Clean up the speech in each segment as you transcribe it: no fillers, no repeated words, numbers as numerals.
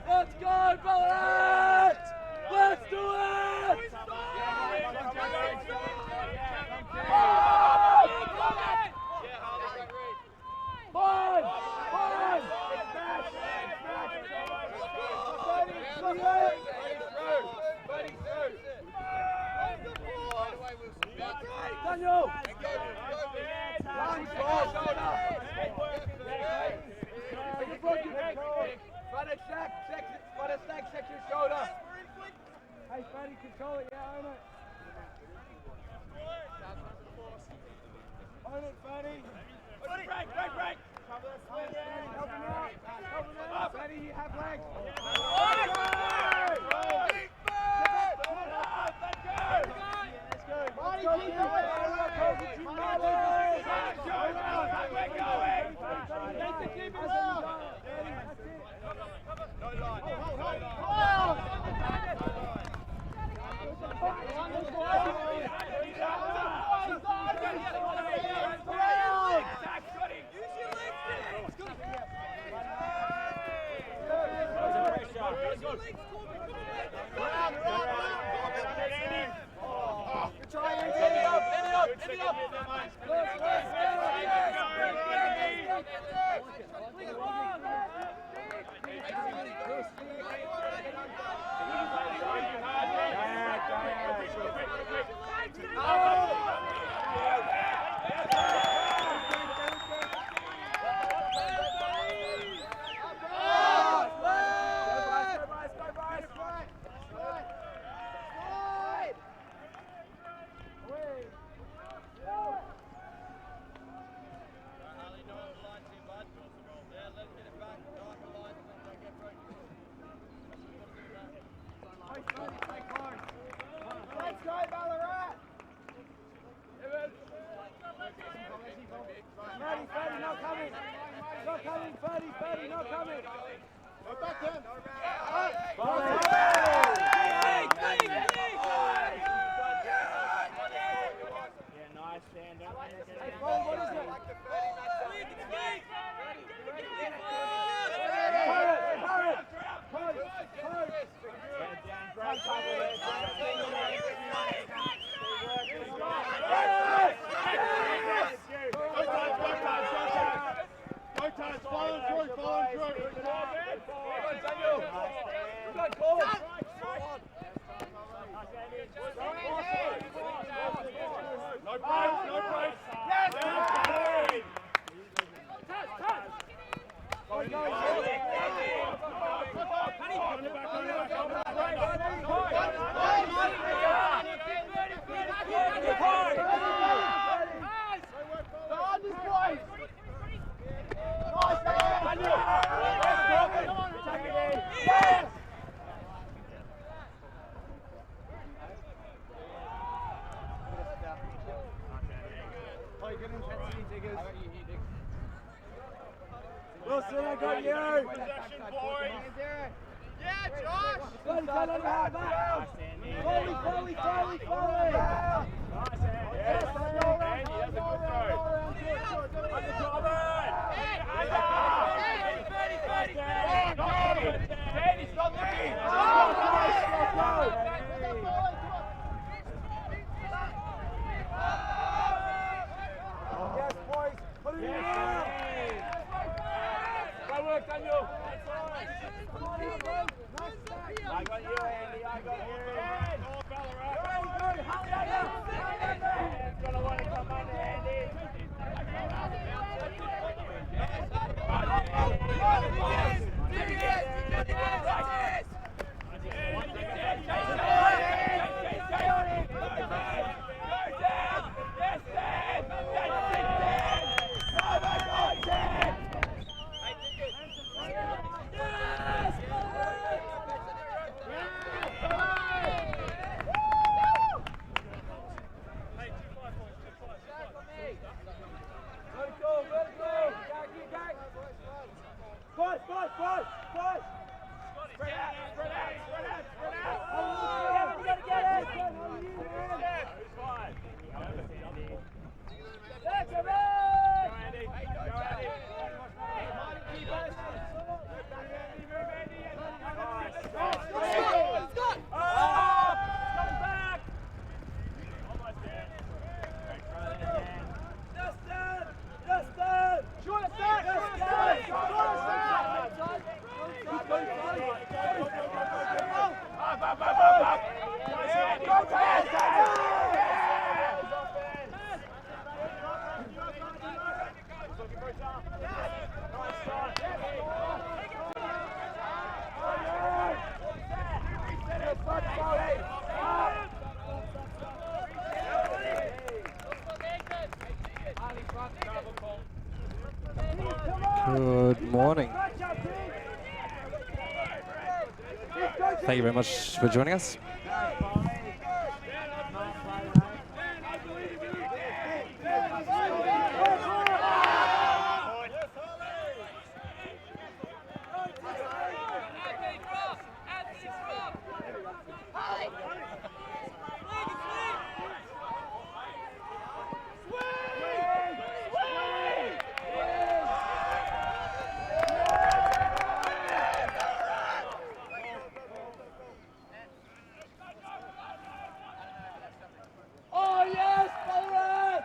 Let's go, Balarat! Let's do it! Daniel! Check your shoulder. Hey, Freddie, control it. Yeah, own it. Own it, Freddie. Break. Cover the swing. Help him out. Freddie, you have legs. Let's go, Balarat! Freddie, not coming! Not coming, Freddie, not coming! Go back then! Yeah, nice stand up. Hey, Paul, what is it? Wilson, I got you! Possession, boys! Yeah, Josh! Foley! Nice hand. Yes, Andy, that's a good throw. On the top of it! Andy, stop looking! Yes, boys! Put it in there! Good work, Daniel! I got you, Andy, I got you! Go, Balarat! He's gonna want to come under, Andy! Yes! Good morning. Thank you very much for joining us. Oh yes, Balarat!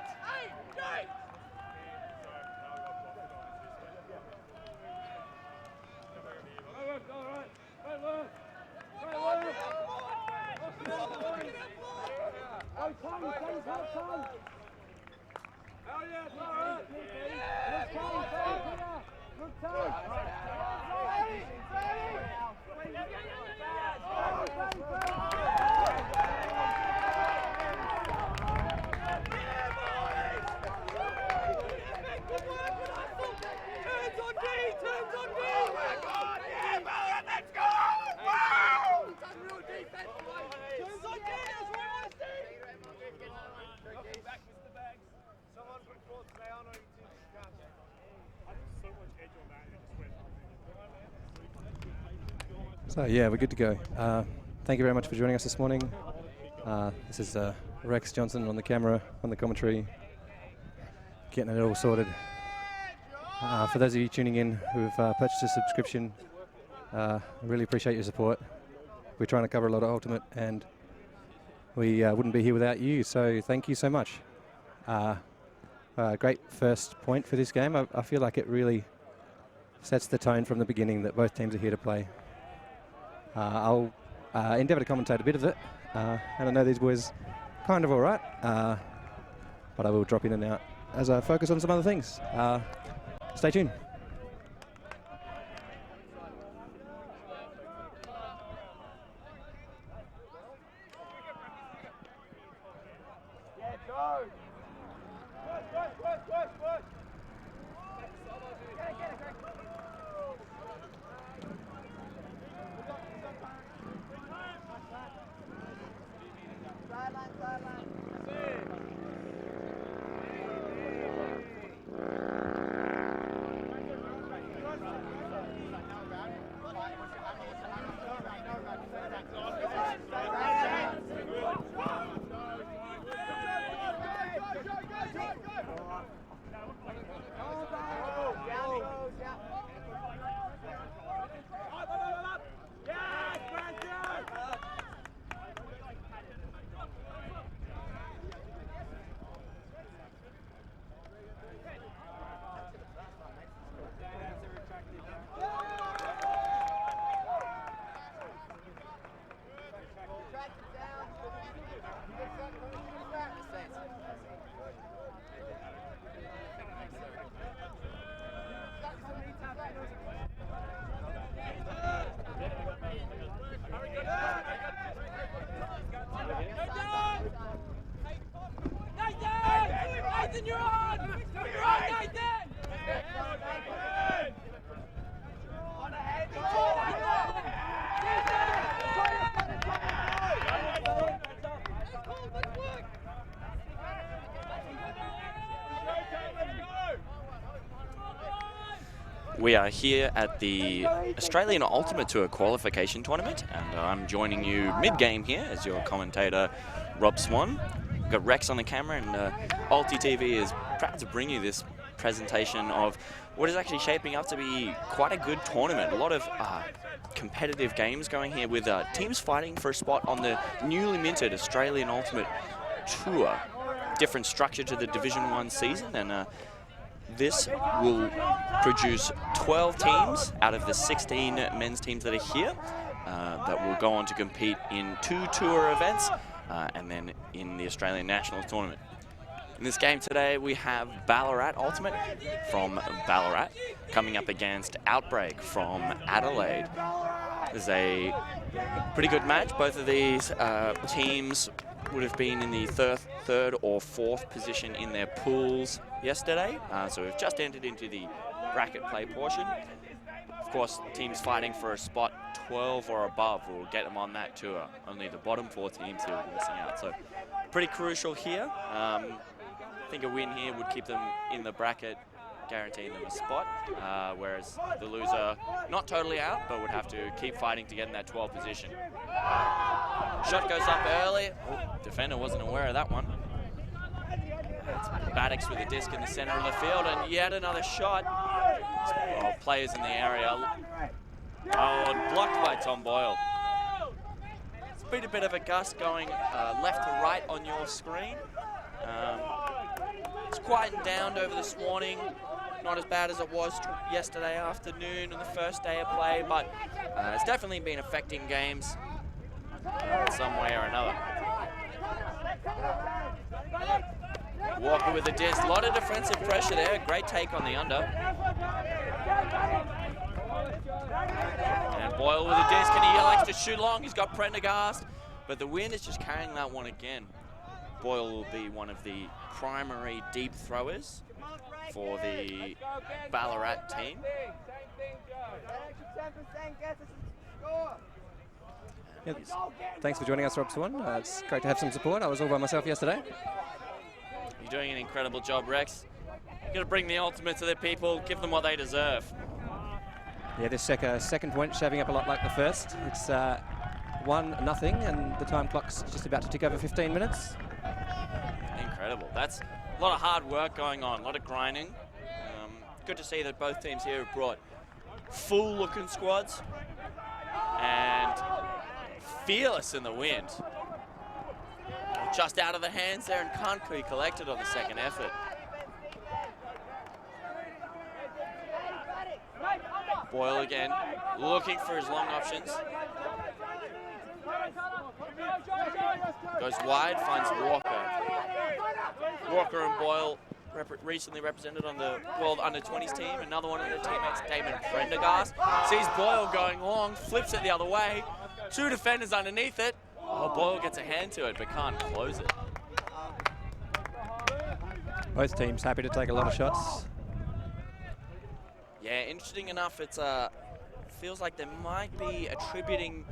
So yeah, we're good to go. Thank you very much for joining us this morning. This is Rex Johnson on the camera, on the commentary, getting it all sorted. For those of you tuning in who've purchased a subscription, I really appreciate your support. We're trying to cover a lot of Ultimate, and we wouldn't be here without you, so thank you so much. Great first point for this game. I feel like it really sets the tone from the beginning that both teams are here to play. I'll endeavour to commentate a bit of it, and I know these boys kind of all right, but I will drop in and out as I focus on some other things. Stay tuned. We are here at the Australian Ultimate Tour qualification tournament, and I'm joining you mid-game here as your commentator, Rob Swan. We've got Rex on the camera, and ULTI.TV is proud to bring you this presentation of what is actually shaping up to be quite a good tournament. A lot of competitive games going here with teams fighting for a spot on the newly minted Australian Ultimate Tour. Different structure to the Division 1 season, and this will produce 12 teams out of the 16 men's teams that are here that will go on to compete in 2 tour events and then in the Australian Nationals tournament. In this game today, we have Balarat Ultimate from Ballarat coming up against Outbreak from Adelaide. This is a pretty good match. Both of these teams would have been in the third or fourth position in their pools yesterday. So we've just entered into the bracket play portion. Of course, teams fighting for a spot 12 or above will get them on that tour. Only the bottom 4 teams who will be missing out. So pretty crucial here. I think a win here would keep them in the bracket, guaranteeing them a spot, whereas the loser, not totally out, but would have to keep fighting to get in that 12th position. Shot goes up early. Oh, defender wasn't aware of that one. Baddocks with a disc in the center of the field, and yet another shot. Oh, players in the area. Oh, and blocked by Tom Boyle. It's been a bit of a gust going left to right on your screen. It's quietened down over this morning. Not as bad as it was yesterday afternoon and the first day of play, but it's definitely been affecting games in some way or another. Walker with the disc, a lot of defensive pressure there. Great take on the under. And Boyle with a disc, and he likes to shoot long. He's got Prendergast, but the wind is just carrying that one again. Boyle will be one of the primary deep throwers for the Ballarat team. Yeah, thanks for joining us, Rob Swan. It's great to have some support. I was all by myself yesterday. You're doing an incredible job, Rex. You've got to bring the ultimate to the people, give them what they deserve. Yeah, this second point shaving up a lot like the first. It's 1-0, and the time clock's just about to tick over 15 minutes. Incredible. That's a lot of hard work going on, a lot of grinding. Good to see that both teams here have brought full-looking squads and fearless in the wind. Just out of the hands there, and can't be collected on the second effort. Boyle again, looking for his long options. Goes wide, finds Walker. Walker and Boyle recently represented on the World Under-20s team. Another one of their teammates, Damon Prendergast, sees Boyle going long, flips it the other way. 2 defenders underneath it. Oh, Boyle gets a hand to it, but can't close it. Both teams happy to take a lot of shots. Yeah, interesting enough, it's feels like they might be attributing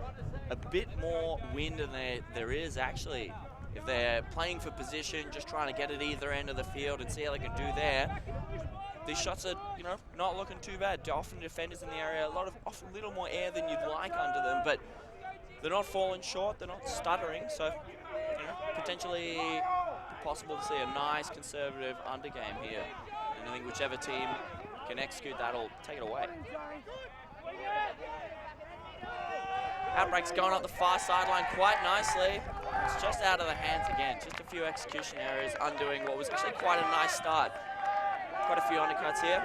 a bit more wind than there is actually. If they're playing for position, just trying to get at either end of the field and see how they can do there. These shots are, not looking too bad. Often defenders in the area, often a little more air than you'd like under them, but they're not falling short, they're not stuttering, so potentially possible to see a nice conservative undergame here. And I think whichever team can execute that will take it away. Outbreak's going up the far sideline quite nicely. It's just out of the hands again. Just a few execution errors, undoing what was actually quite a nice start. Quite a few undercuts here.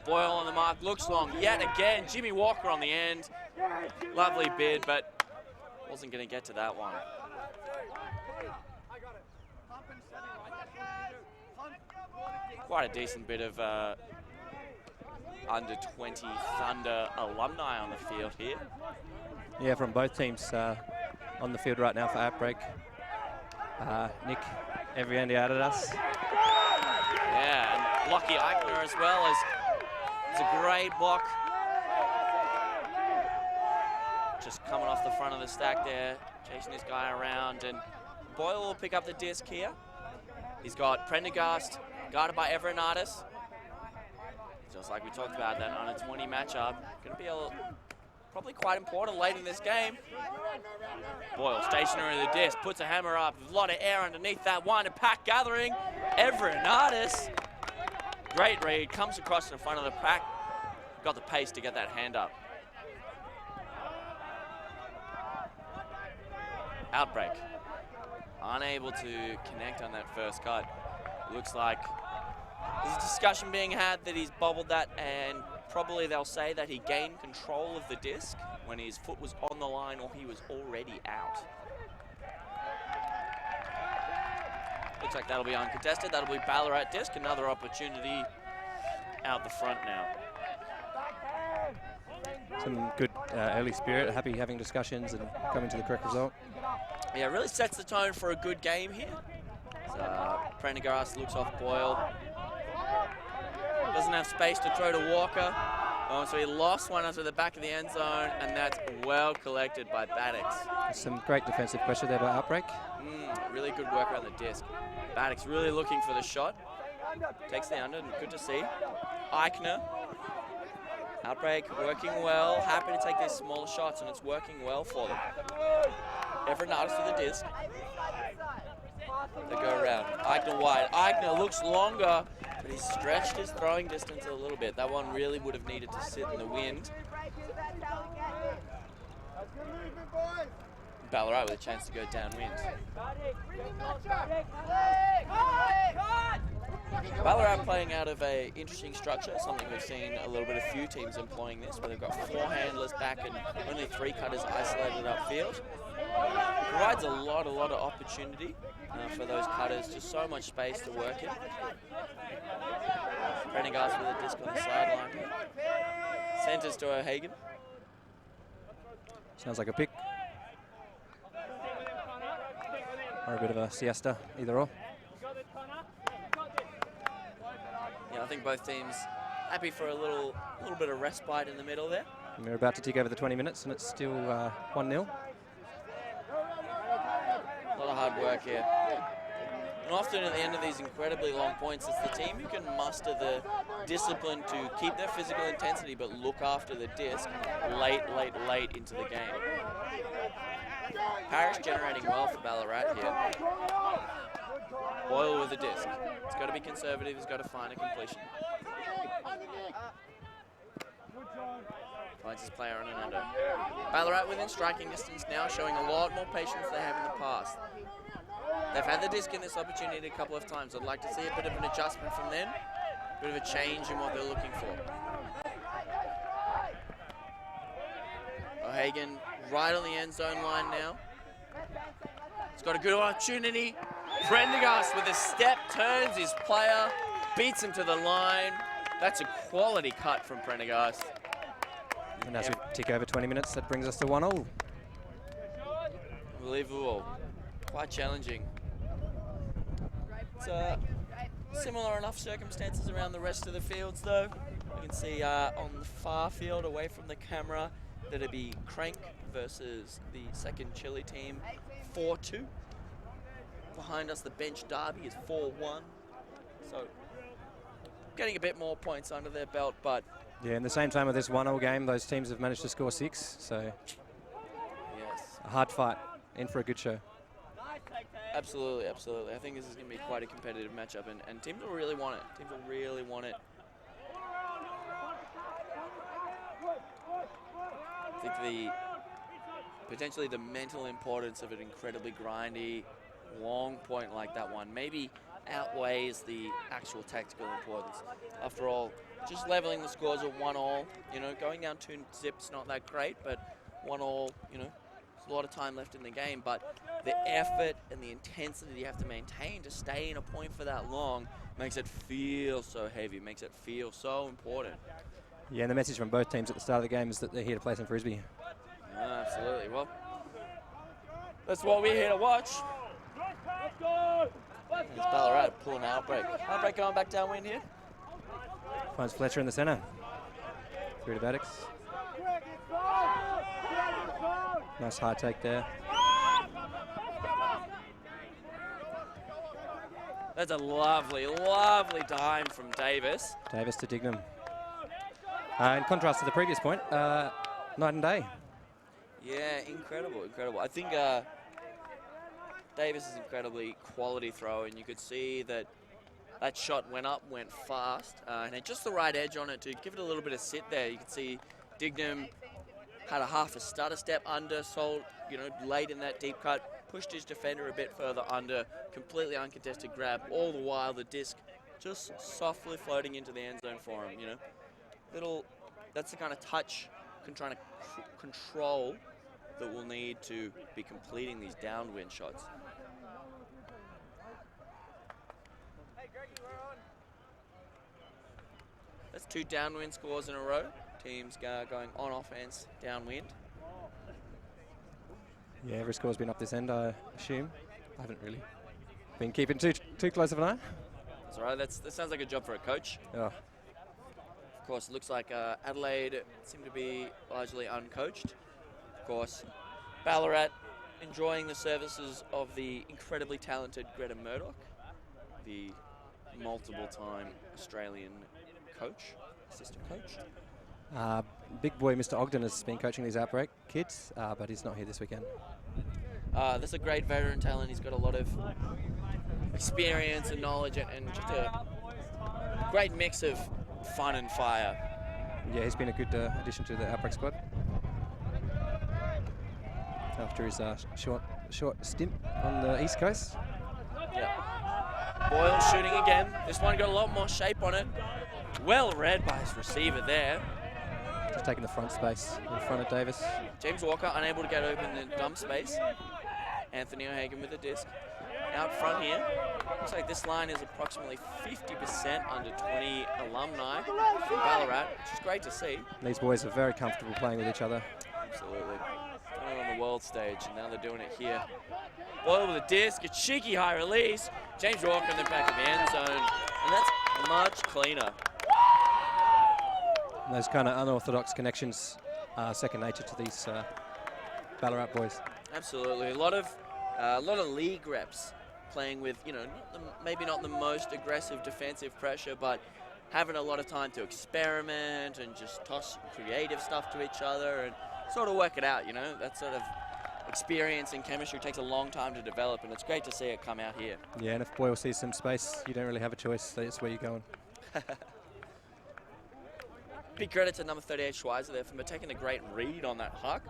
Boyle on the mark, looks long yet again. Jimmy Walker on the end. Lovely bid, but wasn't going to get to that one. Quite a decent bit of under-20 Thunder alumni on the field here. Yeah, from both teams on the field right now for Outbreak. Nick, every end out at us. Yeah, and Lockie Eichner as well is a great block. Just coming off the front of the stack there, chasing this guy around, and Boyle will pick up the disc here. He's got Prendergast guarded by Everinatis. Just like we talked about, that under-20 matchup. Going to be probably quite important late in this game. Boyle stationary with the disc, puts a hammer up. There's a lot of air underneath that one, and pack gathering. Everinatis, great read, comes across in front of the pack. Got the pace to get that hand up. Outbreak, unable to connect on that first cut. Looks like there's a discussion being had that he's bobbled that, and probably they'll say that he gained control of the disc when his foot was on the line or he was already out. Looks like that'll be uncontested. That'll be Ballarat disc. Another opportunity out the front now. Some good early spirit, happy having discussions and coming to the correct result. Yeah, it really sets the tone for a good game here. Prendergast looks off Boyle. Doesn't have space to throw to Walker. So he lost one onto the back of the end zone, and that's well collected by Baddix. Some great defensive pressure there by Outbreak. Really good work around the disc. Baddix really looking for the shot. Takes the under, good to see. Eichner. Outbreak working well, happy to take these smaller shots, and it's working well for them. Everett Nardis for the disc. They go around. Eichner wide. Eichner looks longer, but he's stretched his throwing distance a little bit. That one really would have needed to sit in the wind. Ballarat with a chance to go downwind. Ballarat playing out of a interesting structure, something we've seen a little bit of few teams employing this, where they've got 4 handlers back and only 3 cutters isolated upfield. It provides a lot of opportunity for those cutters, just so much space to work in. Prendergast with a disc on the sideline. Centers to O'Hagan. Sounds like a pick. Or a bit of a siesta, either or. Yeah, I think both teams happy for a little bit of respite in the middle there. And we're about to tick over the 20 minutes, and it's still 1-0. A lot of hard work here. And often at the end of these incredibly long points, it's the team who can muster the discipline to keep their physical intensity but look after the disc late into the game. Parrish generating well for Ballarat here. Boyle with the disc. It's got to be conservative, he's got to find a completion. Finds his player on an under. Ballarat within striking distance now, showing a lot more patience than they have in the past. They've had the disc in this opportunity a couple of times. I'd like to see a bit of an adjustment from them, a bit of a change in what they're looking for. O'Hagan right on the end zone line now. He's got a good opportunity. Prendergast with a step, turns his player, beats him to the line. That's a quality cut from Prendergast. And as we tick over 20 minutes, that brings us to 1-0. Unbelievable. Quite challenging. It's similar enough circumstances around the rest of the fields, though. You can see on the far field, away from the camera, that it'd be Crank versus the second Chile team, 4-2. Behind us, the bench derby is 4-1. So, getting a bit more points under their belt, but... Yeah, in the same time of this 1-0 game, those teams have managed to score 6, so... Yes. A hard fight, in for a good show. Absolutely. I think this is going to be quite a competitive matchup, and teams will really want it. I think potentially the mental importance of an incredibly grindy, long point like that one maybe outweighs the actual tactical importance. After all, just leveling the scores at 1-1, going down 2-0's not that great, but 1-1, there's a lot of time left in the game, but the effort and the intensity you have to maintain to stay in a point for that long makes it feel so heavy, makes it feel so important. Yeah, and the message from both teams at the start of the game is that they're here to play some Frisbee. Absolutely. Well, that's what we're here to watch. It's Ballarat pulling Outbreak. Outbreak going back downwind here. Finds Fletcher in the centre. Through to Baddix. Nice high take there. That's a lovely dime from Davis. Davis to Dignam. In contrast to the previous point, night and day. Yeah, incredible. I think Davis is incredibly quality throw, and you could see that shot went fast, and had just the right edge on it to give it a little bit of sit there. You could see Dignam had a half a stutter step under, late in that deep cut, pushed his defender a bit further under, completely uncontested grab, all the while the disc just softly floating into the end zone for him, That's the kind of touch, trying to control that we'll need to be completing these downwind shots. That's 2 downwind scores in a row. Teams going on offense, downwind. Yeah, every score's been up this end, I assume. I haven't really been keeping too close of an eye. That's all right. That sounds like a job for a coach. Oh. Of course, it looks like Adelaide seem to be largely uncoached. Of course, Ballarat enjoying the services of the incredibly talented Greta Murdoch, the multiple-time Australian assistant coach. Big boy Mr. Ogden has been coaching these Outbreak kids, but he's not here this weekend. That's a great veteran talent. He's got a lot of experience and knowledge and just a great mix of fun and fire. Yeah, he's been a good addition to the Outbreak squad. After his short stint on the East Coast. Yeah. Boyle shooting again. This one got a lot more shape on it. Well read by his receiver there. Just taking the front space in front of Davis. James Walker unable to get open the dump space. Anthony O'Hagan with the disc. Out front here. Looks like this line is approximately 50% under 20 alumni from Ballarat, which is great to see. These boys are very comfortable playing with each other. Absolutely. Done it on the world stage, and now they're doing it here. Boyle with a disc, a cheeky high release. James Walker in the back of the end zone, and that's much cleaner. And those kind of unorthodox connections are second nature to these Ballarat boys. Absolutely, a lot of league reps playing with, maybe not the most aggressive defensive pressure, but having a lot of time to experiment and just toss creative stuff to each other and sort of work it out. That sort of experience and chemistry takes a long time to develop, and it's great to see it come out here. Yeah, and if Boyle sees some space, you don't really have a choice. That's where you're going. Big credit to number 38 Schweizer there for taking a great read on that huck,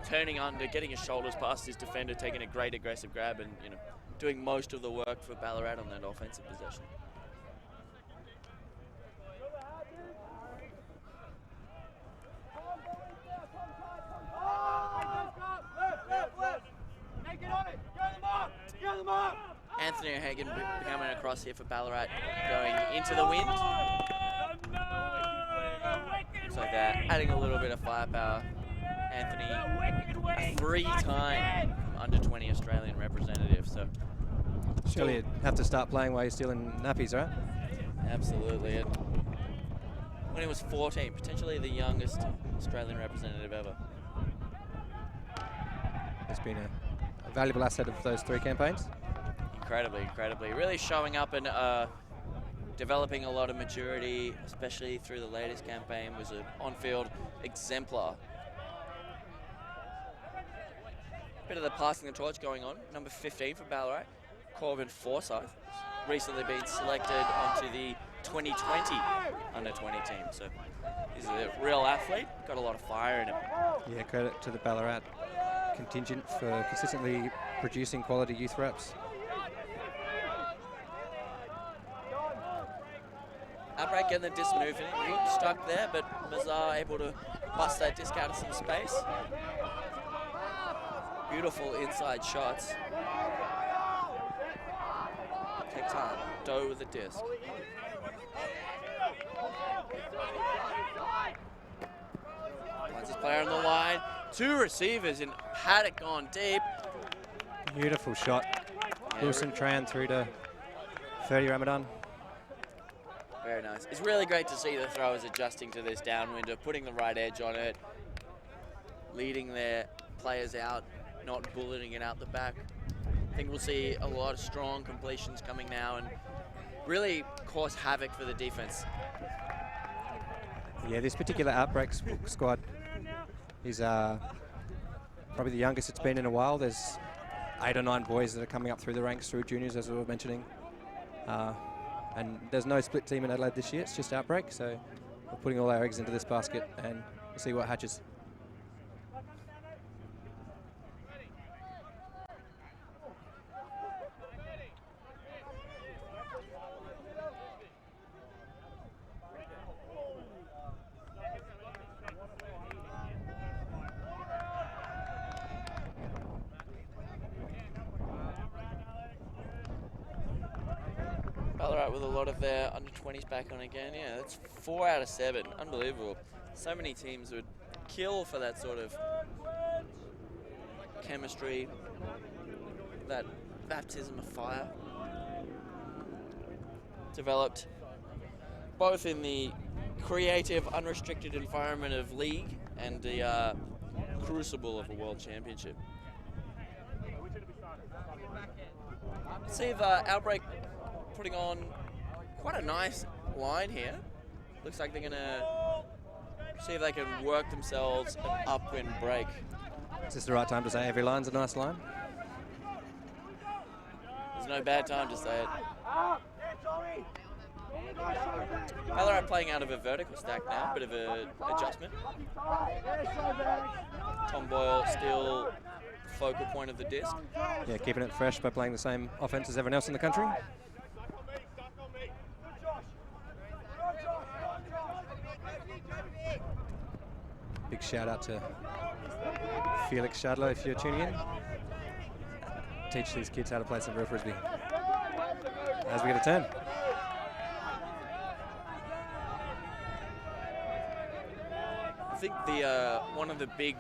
turning under, getting his shoulders past his defender, taking a great aggressive grab, and doing most of the work for Ballarat on that offensive possession. Anthony O'Hagan coming across here for Ballarat, going into the wind. Looks like they're adding a little bit of firepower. Anthony, a 3-time under 20 Australian representative. So surely you'd have to start playing while you're still in nappies, right? Absolutely. And when he was 14, potentially the youngest Australian representative ever. It's been a valuable asset of those 3 campaigns. Incredibly. Really showing up and developing a lot of maturity, especially through the latest campaign, was an on-field exemplar. Bit of the passing the torch going on. Number 15 for Ballarat, Corbin Forsyth, recently been selected onto the 2020 under-20 team. So he's a real athlete, got a lot of fire in him. Yeah, credit to the Ballarat contingent for consistently producing quality youth reps. Outbreak getting the disc moving, stuck there, but Mazar able to bust that disc out of some space. Beautiful inside shots. Take time. Doe with the disc. Finds his player on the line. 2 receivers in Paddock gone deep. Beautiful shot. Wilson Tran through to 30 Ramadan. Very nice. It's really great to see the throwers adjusting to this downwinder, putting the right edge on it, leading their players out, not bulleting it out the back. I think we'll see a lot of strong completions coming now and really cause havoc for the defense. Yeah, this particular Outbreak squad is probably the youngest it's been in a while. There's 8 or 9 boys that are coming up through the ranks through juniors, as we were mentioning. And there's no split team in Adelaide this year, it's just Outbreak, so we're putting all our eggs into this basket and we'll see what hatches. Ballarat with a lot of their under-20s back on again. Yeah, that's 4 out of 7. Unbelievable. So many teams would kill for that sort of chemistry, that baptism of fire. Developed both in the creative, unrestricted environment of league and the crucible of a world championship. Let's see if Outbreak putting on quite a nice line here. Looks like they're going to see if they can work themselves an upwind break. Is this the right time to say every line's a nice line? There's no bad time to say it. Ballarat playing out of a vertical stack now, bit of an adjustment. Tom Boyle still focal point of the disc. Yeah, keeping it fresh by playing the same offense as everyone else in the country. Big shout out to Felix Schadler if you're tuning in. Teach these kids how to play some real Frisbee. As we get a turn. I think the one of the big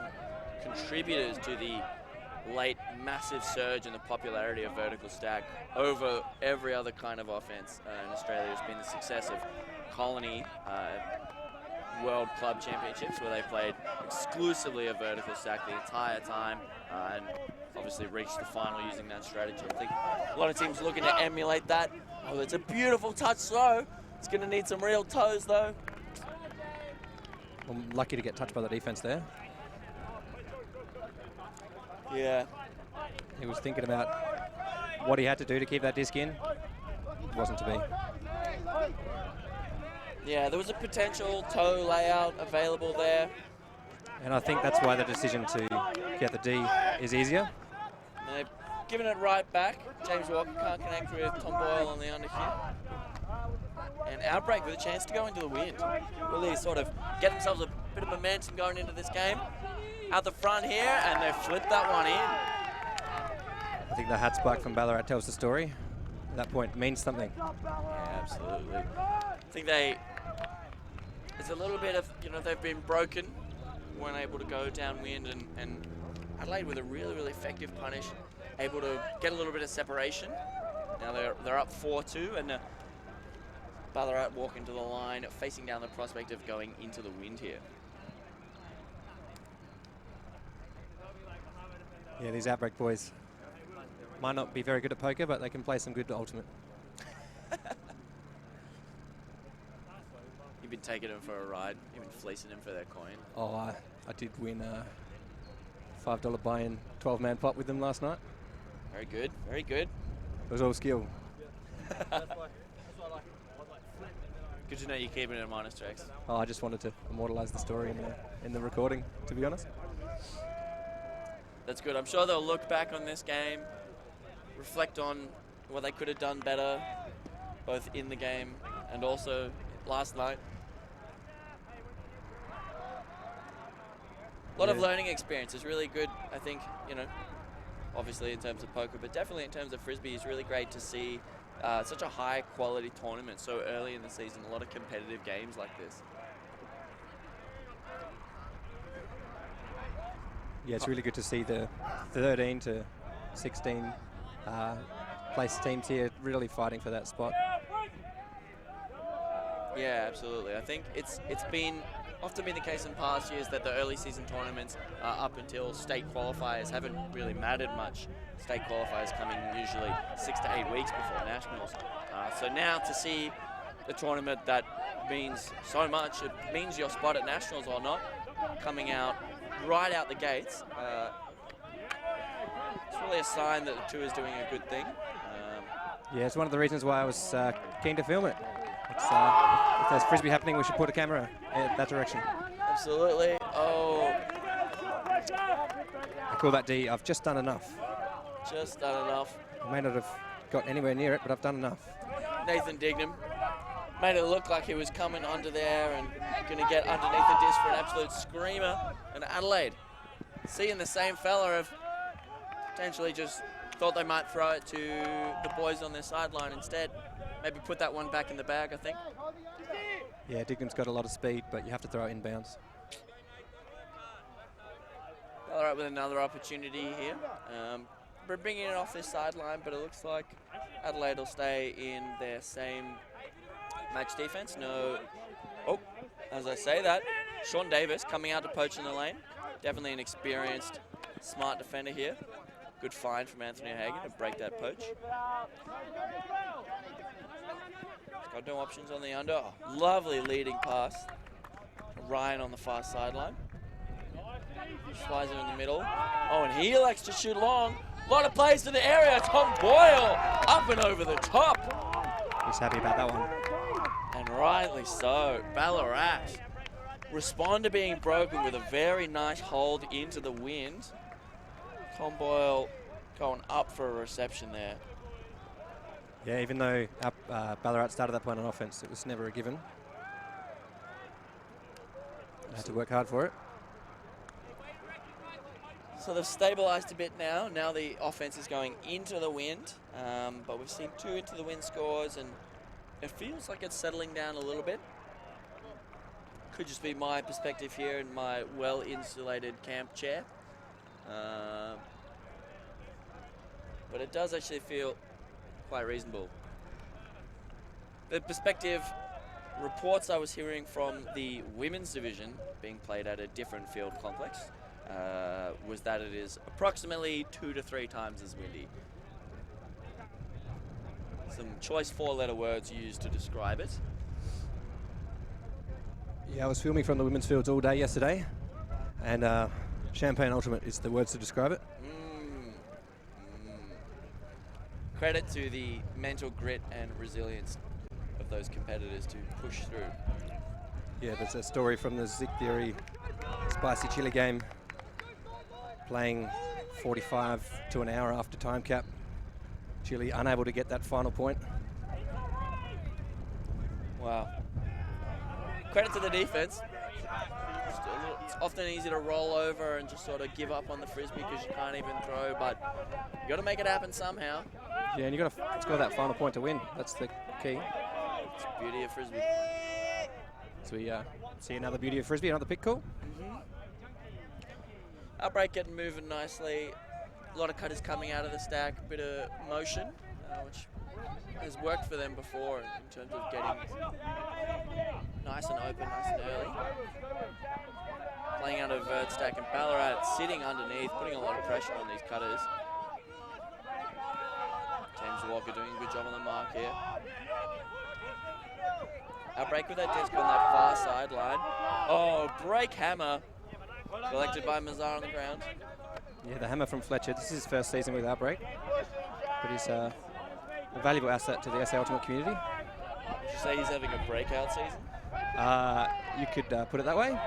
contributors to the late massive surge in the popularity of vertical stack over every other kind of offense in Australia has been the success of Colony World Club Championships, where they played exclusively a vertical stack the entire time and obviously reached the final using that strategy. I think a lot of teams looking to emulate that. Oh, it's a beautiful touch throw. It's going to need some real toes though. I'm lucky to get touched by the defense there. Yeah. He was thinking about what he had to do to keep that disc in. It wasn't to be. Yeah, there was a potential toe layout available there. And I think that's why the decision to get the D is easier. And they've given it right back. James Walker can't connect with Tom Boyle on the under here. And Outbreak with a chance to go into the wind. Really sort of get themselves a bit of momentum going into this game. Out the front here, and they flipped that one in. I think the hat spike from Ballarat tells the story. That point means something. Yeah, absolutely. I think there's a little bit of, they've been broken, weren't able to go downwind, and Adelaide with a really, really effective punish, able to get a little bit of separation. Now they're up 4-2, and Ballarat walking to the line, facing down the prospect of going into the wind here. Yeah, these Outbreak boys might not be very good at poker, but they can play some good ultimate. You've been taking them for a ride. You've been fleecing them for their coin. Oh, I did win a $5 buy-in 12-man pot with them last night. Very good, very good. It was all skill. Good to know you're keeping it in minus tracks. Oh, I just wanted to immortalise the story in the recording, to be honest. That's good. I'm sure they'll look back on this game, reflect on what they could have done better, both in the game and also last night. A lot of learning experience is really good, I think, obviously in terms of poker, but definitely in terms of Frisbee. It's really great to see such a high quality tournament so early in the season, a lot of competitive games like this. Yeah, it's really good to see the 13 to 16 place teams here really fighting for that spot. Yeah, absolutely. I think it's often been the case in past years that the early season tournaments up until state qualifiers haven't really mattered much. State qualifiers coming usually 6 to 8 weeks before nationals. So now to see the tournament that means so much, it means your spot at nationals or not, coming out right out the gates. It's really a sign that the tour is doing a good thing. Yeah, it's one of the reasons why I was keen to film it. If there's Frisbee happening, we should put a camera in that direction. Absolutely. Oh. I call that D. I've just done enough. Just done enough. I may not have got anywhere near it, but I've done enough. Nathan Dignam made it look like he was coming under there and going to get underneath the disc for an absolute screamer. And Adelaide, seeing the same fella, have potentially just thought they might throw it to the boys on their sideline instead. maybe put that one back in the bag, I think. Yeah, Dignam's got a lot of speed, but you have to throw it inbounds. All right, with another opportunity here. We're bringing it off this sideline, but it looks like Adelaide will stay in their same match defense. No. Oh, as I say that, Sean Davis coming out to poach in the lane. Definitely an experienced, smart defender here. Good find from Anthony Hagen to break that poach. He's got no options on the under. Oh, lovely leading pass. Ryan on the far sideline. Slides it in the middle. Oh, and he likes to shoot long. A lot of plays to the area. Tom Boyle up and over the top. He's happy about that one. And rightly so. Ballarat respond to being broken with a very nice hold into the wind. Tom Boyle going up for a reception there. Yeah, even though Ballarat started that point on offense, it was never a given. They had to work hard for it. So they've stabilised a bit now. Now the offense is going into the wind, but we've seen 2 into the wind scores, and it feels like it's settling down a little bit. Could just be my perspective here in my well-insulated camp chair. But it does actually feel quite reasonable. The perspective reports I was hearing from the women's division being played at a different field complex was that it is approximately 2 to 3 times as windy. Some choice 4-letter words used to describe it. Yeah, I was filming from the women's fields all day yesterday, and Champagne Ultimate is the words to describe it. Credit to the mental grit and resilience of those competitors to push through. Yeah, there's a story from the Zig Theory Spicy Chili game, playing 45 to an hour after time cap. Chile unable to get that final point. Wow. Credit to the defense. It's often easy to roll over and just sort of give up on the Frisbee because you can't even throw, but you got to make it happen somehow. Yeah, and you got to score that final point to win. That's the key. It's the beauty of Frisbee. So we see another beauty of Frisbee, another pick call. Outbreak getting moving nicely. A lot of cutters coming out of the stack, a bit of motion, which has worked for them before in terms of getting nice and open, nice and early. Playing out of vert stack, and Ballarat sitting underneath, putting a lot of pressure on these cutters. James Walker doing a good job on the mark here. Outbreak with that disc on that far sideline. Oh, break hammer. Collected by Mazar on the ground. Yeah, the hammer from Fletcher. This is his first season with Outbreak, but he's a valuable asset to the SA Ultimate community. Would you say he's having a breakout season? You could put it that way.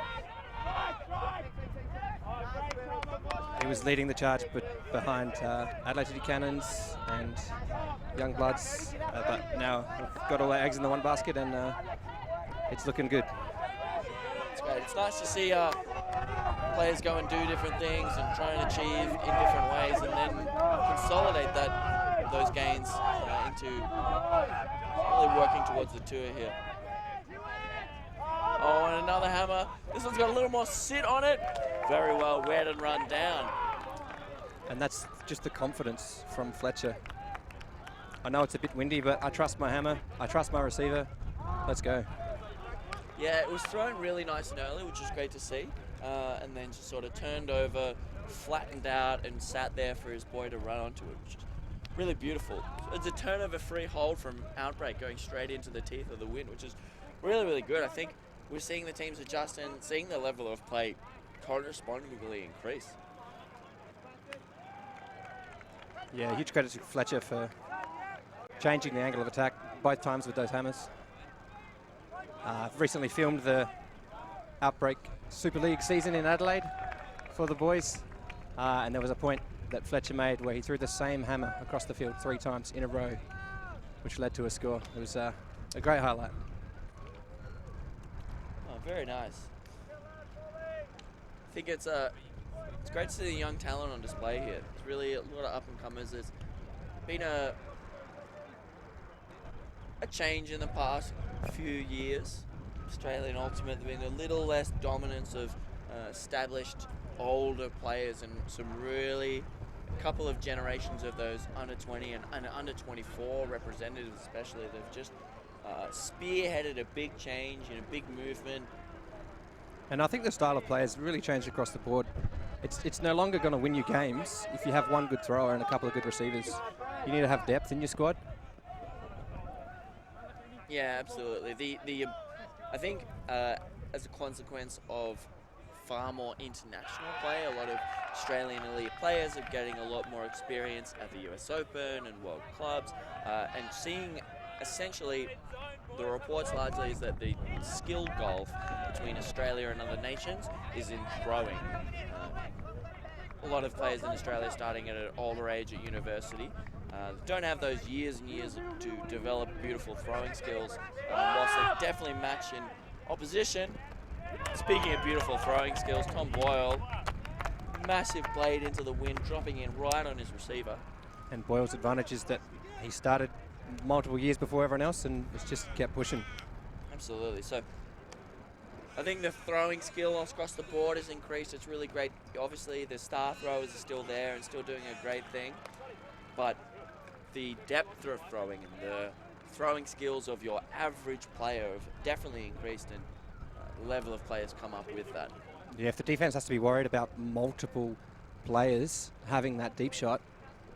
He was leading the charge behind Adelaide Cannons and Young Bloods, but now we've got all our eggs in the one basket, and it's looking good. It's great. It's nice to see players go and do different things and try and achieve in different ways, and then consolidate those gains into really working towards the tour here. Oh, and another hammer. This one's got a little more sit on it. Very well read and run down. And that's just the confidence from Fletcher. I know it's a bit windy, but I trust my hammer. I trust my receiver. Let's go. Yeah, it was thrown really nice and early, which was great to see. And then just sort of turned over, flattened out, and sat there for his boy to run onto it, which is really beautiful. It's a turnover-free hold from Outbreak going straight into the teeth of the wind, which is really, really good. I think we're seeing the teams adjust and seeing the level of play correspondingly increase. Yeah, huge credit to Fletcher for changing the angle of attack both times with those hammers. I've recently filmed the Outbreak Super League season in Adelaide for the boys, and there was a point that Fletcher made where he threw the same hammer across the field 3 times in a row, which led to a score. It was a great highlight. Oh, very nice. I think it's great to see the young talent on display here. It's really a lot of up-and-comers. There's been a change in the past few years. Australian Ultimate, there been a little less dominance of established older players and some really, a couple of generations of those under 20 and under 24 representatives especially. They've just spearheaded a big change and a big movement. And I think the style of play has really changed across the board. It's no longer going to win you games if you have one good thrower and a couple of good receivers. You need to have depth in your squad. Yeah, absolutely. I think as a consequence of far more international play, a lot of Australian elite players are getting a lot more experience at the US Open and World Clubs, and seeing essentially the reports largely is that the skill gulf between Australia and other nations is in growing. A lot of players in Australia starting at an older age at university don't have those years and years to develop beautiful throwing skills, whilst they definitely match in opposition. Speaking of beautiful throwing skills, Tom Boyle, massive blade into the wind, dropping in right on his receiver. And Boyle's advantage is that he started multiple years before everyone else and it's just kept pushing. Absolutely. So I think the throwing skill across the board has increased. It's really great. Obviously, the star throwers are still there and still doing a great thing. But the depth of throwing and the throwing skills of your average player have definitely increased, and the level of players come up with that. Yeah, if the defense has to be worried about multiple players having that deep shot,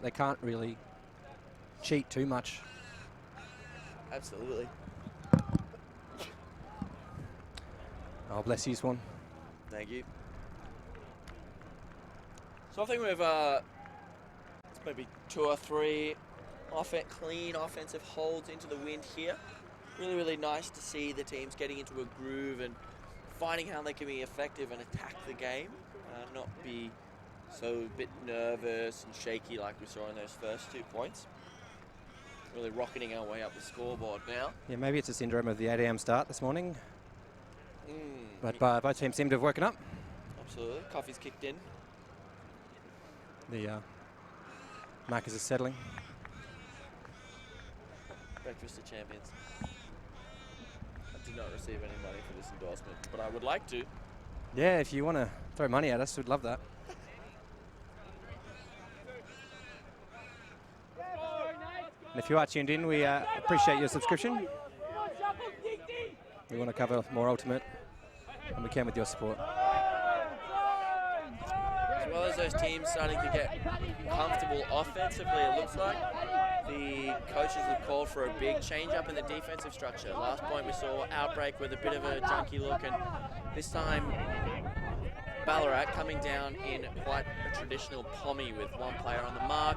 they can't really cheat too much. Absolutely. Oh, bless you, Swan. Thank you. So I think we've maybe 2 or 3 clean offensive holds into the wind here. Really, really nice to see the teams getting into a groove and finding how they can be effective and attack the game, not be so a bit nervous and shaky like we saw in those first 2 points. Really rocketing our way up the scoreboard now. Yeah, maybe it's a syndrome of the 8 a.m. start this morning. But both teams seem to have woken up. Absolutely. Coffee's kicked in. The markers are settling. Breakfast of Champions. I did not receive any money for this endorsement, but I would like to. Yeah, if you want to throw money at us, we'd love that. And if you are tuned in, we appreciate your subscription. We want to cover more Ultimate, and we can with your support. As well as those teams starting to get comfortable offensively, it looks like the coaches have called for a big change up in the defensive structure. Last point we saw Outbreak with a bit of a junky look, and this time Balarat coming down in quite a traditional pommy with 1 player on the mark,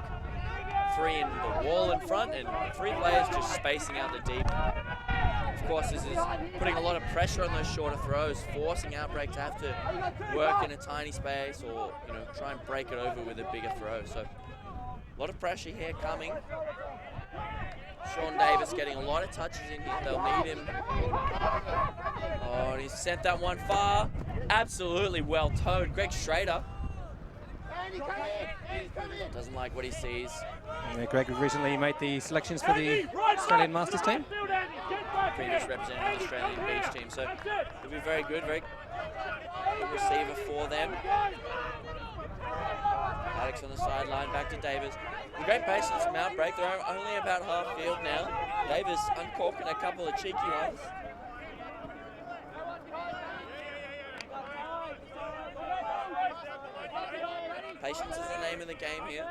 3 in the wall in front, and 3 players just spacing out the deep. Of course, this is putting a lot of pressure on those shorter throws, forcing Outbreak to have to work in a tiny space or, try and break it over with a bigger throw. So a lot of pressure here coming. Sean Davis getting a lot of touches in here. They'll need him. Oh, and he's sent that one far. Absolutely well towed. Greg Schrader doesn't like what he sees. Yeah, Greg recently made the selections for the Australian Masters team. Previous representative of the Australian beach team, so it'll be very good, very good receiver for them. Alex on the sideline, back to Davis. Great patience from Outbreak. They're only about half field now. Davis uncorking a couple of cheeky ones. Patience is the name of the game here.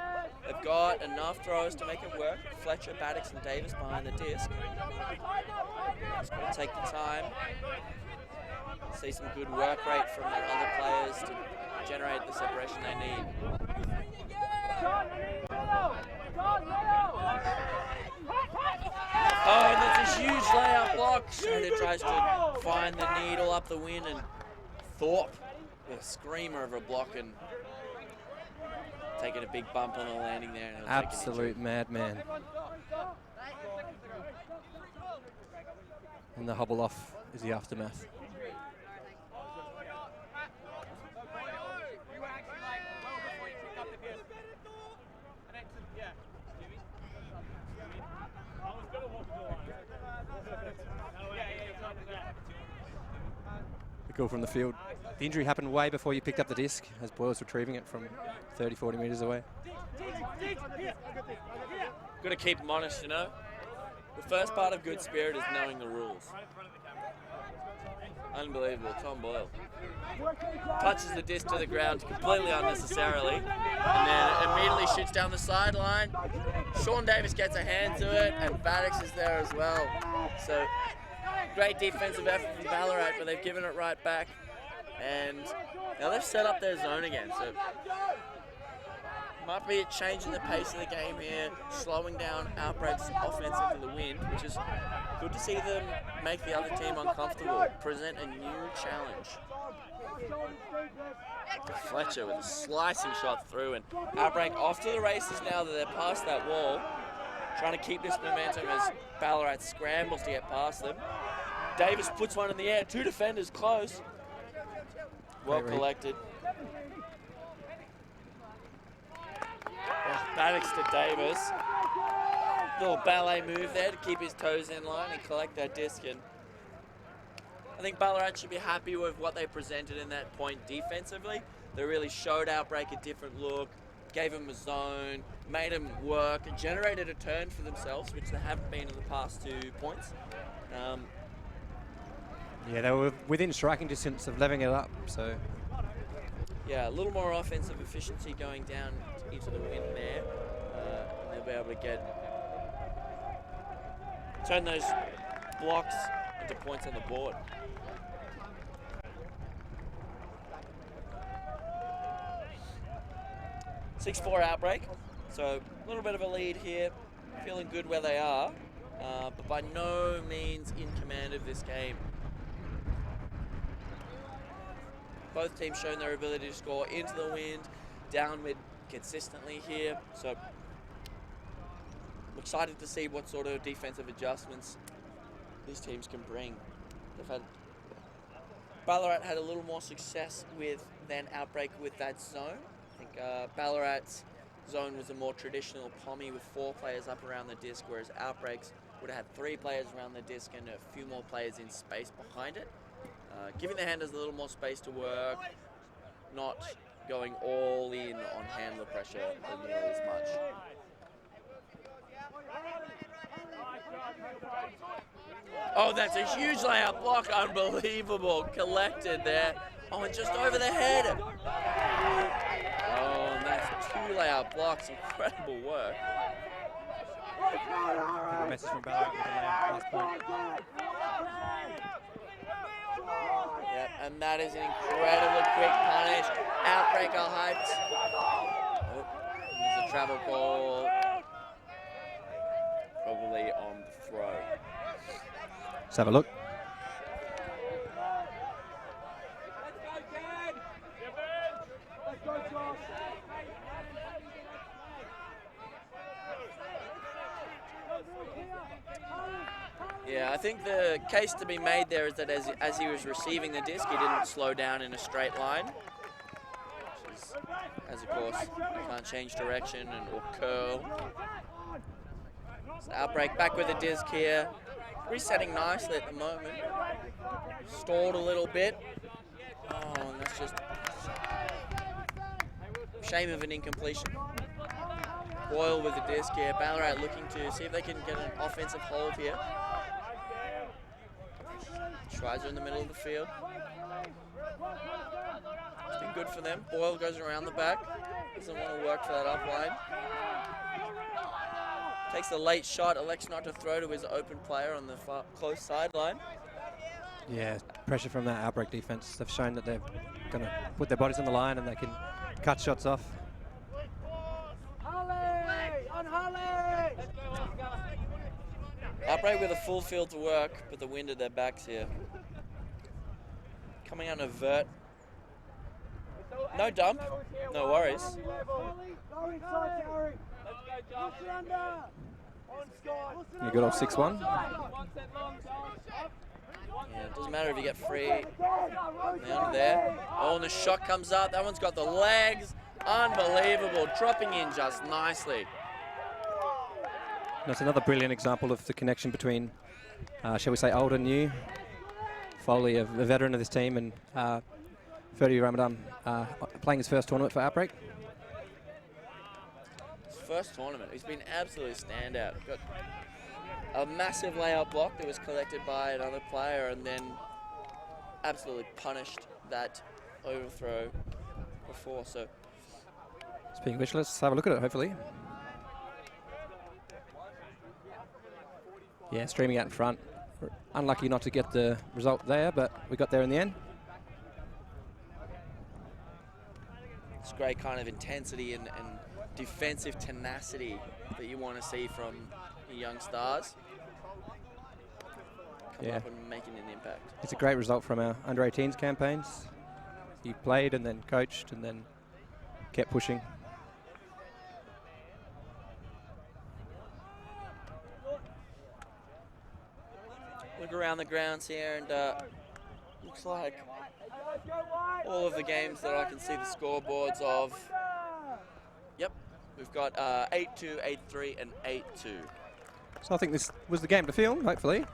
They've got enough throws to make it work. Fletcher, Baddocks and Davis behind the disc. Just got to take the time. See some good work rate from their other players to generate the separation they need. Oh, and there's a huge layup block. Schrader tries to find the needle up the wind, and Thorpe, a screamer of a block, and taking a big bump on the landing there. And absolute madman. And the hobble off is the aftermath. Goal from the field. The injury happened way before you picked up the disc, as Boyle's retrieving it from 30, 40 metres away. Got to keep them honest, you know. The first part of good spirit is knowing the rules. Unbelievable, Tom Boyle. Touches the disc to the ground completely unnecessarily, and then immediately shoots down the sideline. Sean Davis gets a hand to it, and Baddocks is there as well. So, great defensive effort from Ballarat, but they've given it right back. And now they've set up their zone again, so might be a change in the pace of the game here, slowing down Outbreak's offense into the wind, which is good to see them make the other team uncomfortable, present a new challenge. Fletcher with a slicing shot through, and Outbreak off to the races now that they're past that wall, trying to keep this momentum as Ballarat scrambles to get past them. Davis puts one in the air, 2 defenders close. Well collected. Baddocks to Davis. Little ballet move there to keep his toes in line and collect that disc. And I think Ballarat should be happy with what they presented in that point defensively. They really showed Outbreak a different look, gave him a zone, made him work, and generated a turn for themselves, which they haven't been in the past 2 points. Yeah, they were within striking distance of leveling it up, so. Yeah, a little more offensive efficiency going down into the wind there. They'll be able to turn those blocks into points on the board. (6-4) Outbreak, so a little bit of a lead here, feeling good where they are, but by no means in command of this game. Both teams showing their ability to score into the wind, downwind consistently here. So I'm excited to see what sort of defensive adjustments these teams can bring. Ballarat had a little more success than Outbreak with that zone. I think Ballarat's zone was a more traditional pommy with 4 players up around the disc, whereas Outbreak's would have had 3 players around the disc and a few more players in space behind it. Giving the handlers a little more space to work, not going all in on handler pressure nearly as much. Oh, that's a huge layout block, unbelievable, collected there. Oh, and just over the head. Oh, and that's 2 layout blocks, incredible work. A message from Ballarat with the layout last point. Yep, and that is an incredibly quick punish. Outbreak are hyped. Oh, there's a travel call. Probably on the throw. Let's have a look. Yeah, I think the case to be made there is that as he was receiving the disc, he didn't slow down in a straight line. Which is, as of course, you can't change direction or curl. So Outbreak back with the disc here. Resetting nicely at the moment. Stalled a little bit. Oh, and that's just a shame of an incompletion. Boyle with the disc here. Ballarat looking to see if they can get an offensive hold here. Tries are in the middle of the field. It's been good for them. Boyle goes around the back. Doesn't want to work for that upline. Takes the late shot, elects not to throw to his open player on the close sideline. Yeah, pressure from that Outbreak defense. They've shown that they're going to put their bodies on the line and they can cut shots off. Outbreak with a full field to work, but the wind at their backs here. Coming out of vert. No dump, no worries. You got off 6-1. Yeah, it doesn't matter if you get free. Down there. Oh, and the shot comes up. That one's got the legs. Unbelievable. Dropping in just nicely. That's another brilliant example of the connection between, shall we say, old and new. Foley, a veteran of this team, and Ferdi Ramadan playing his first tournament for Outbreak. His first tournament. He's been absolutely standout. Got a massive layup block that was collected by another player and then absolutely punished that overthrow before. So, Speaking of which, let's have a look at it, hopefully. Yeah, streaming out in front. Unlucky not to get the result there, but we got there in the end. it's great kind of intensity and defensive tenacity that you want to see from your young stars. Coming up and making an impact. It's a great result from our under-18s campaigns. He played and then coached and then kept pushing. Look around the grounds here and looks like all of the games that I can see the scoreboards of. Yep, we've got 8-2, 8-3 and 8-2. So I think this was the game to film, hopefully.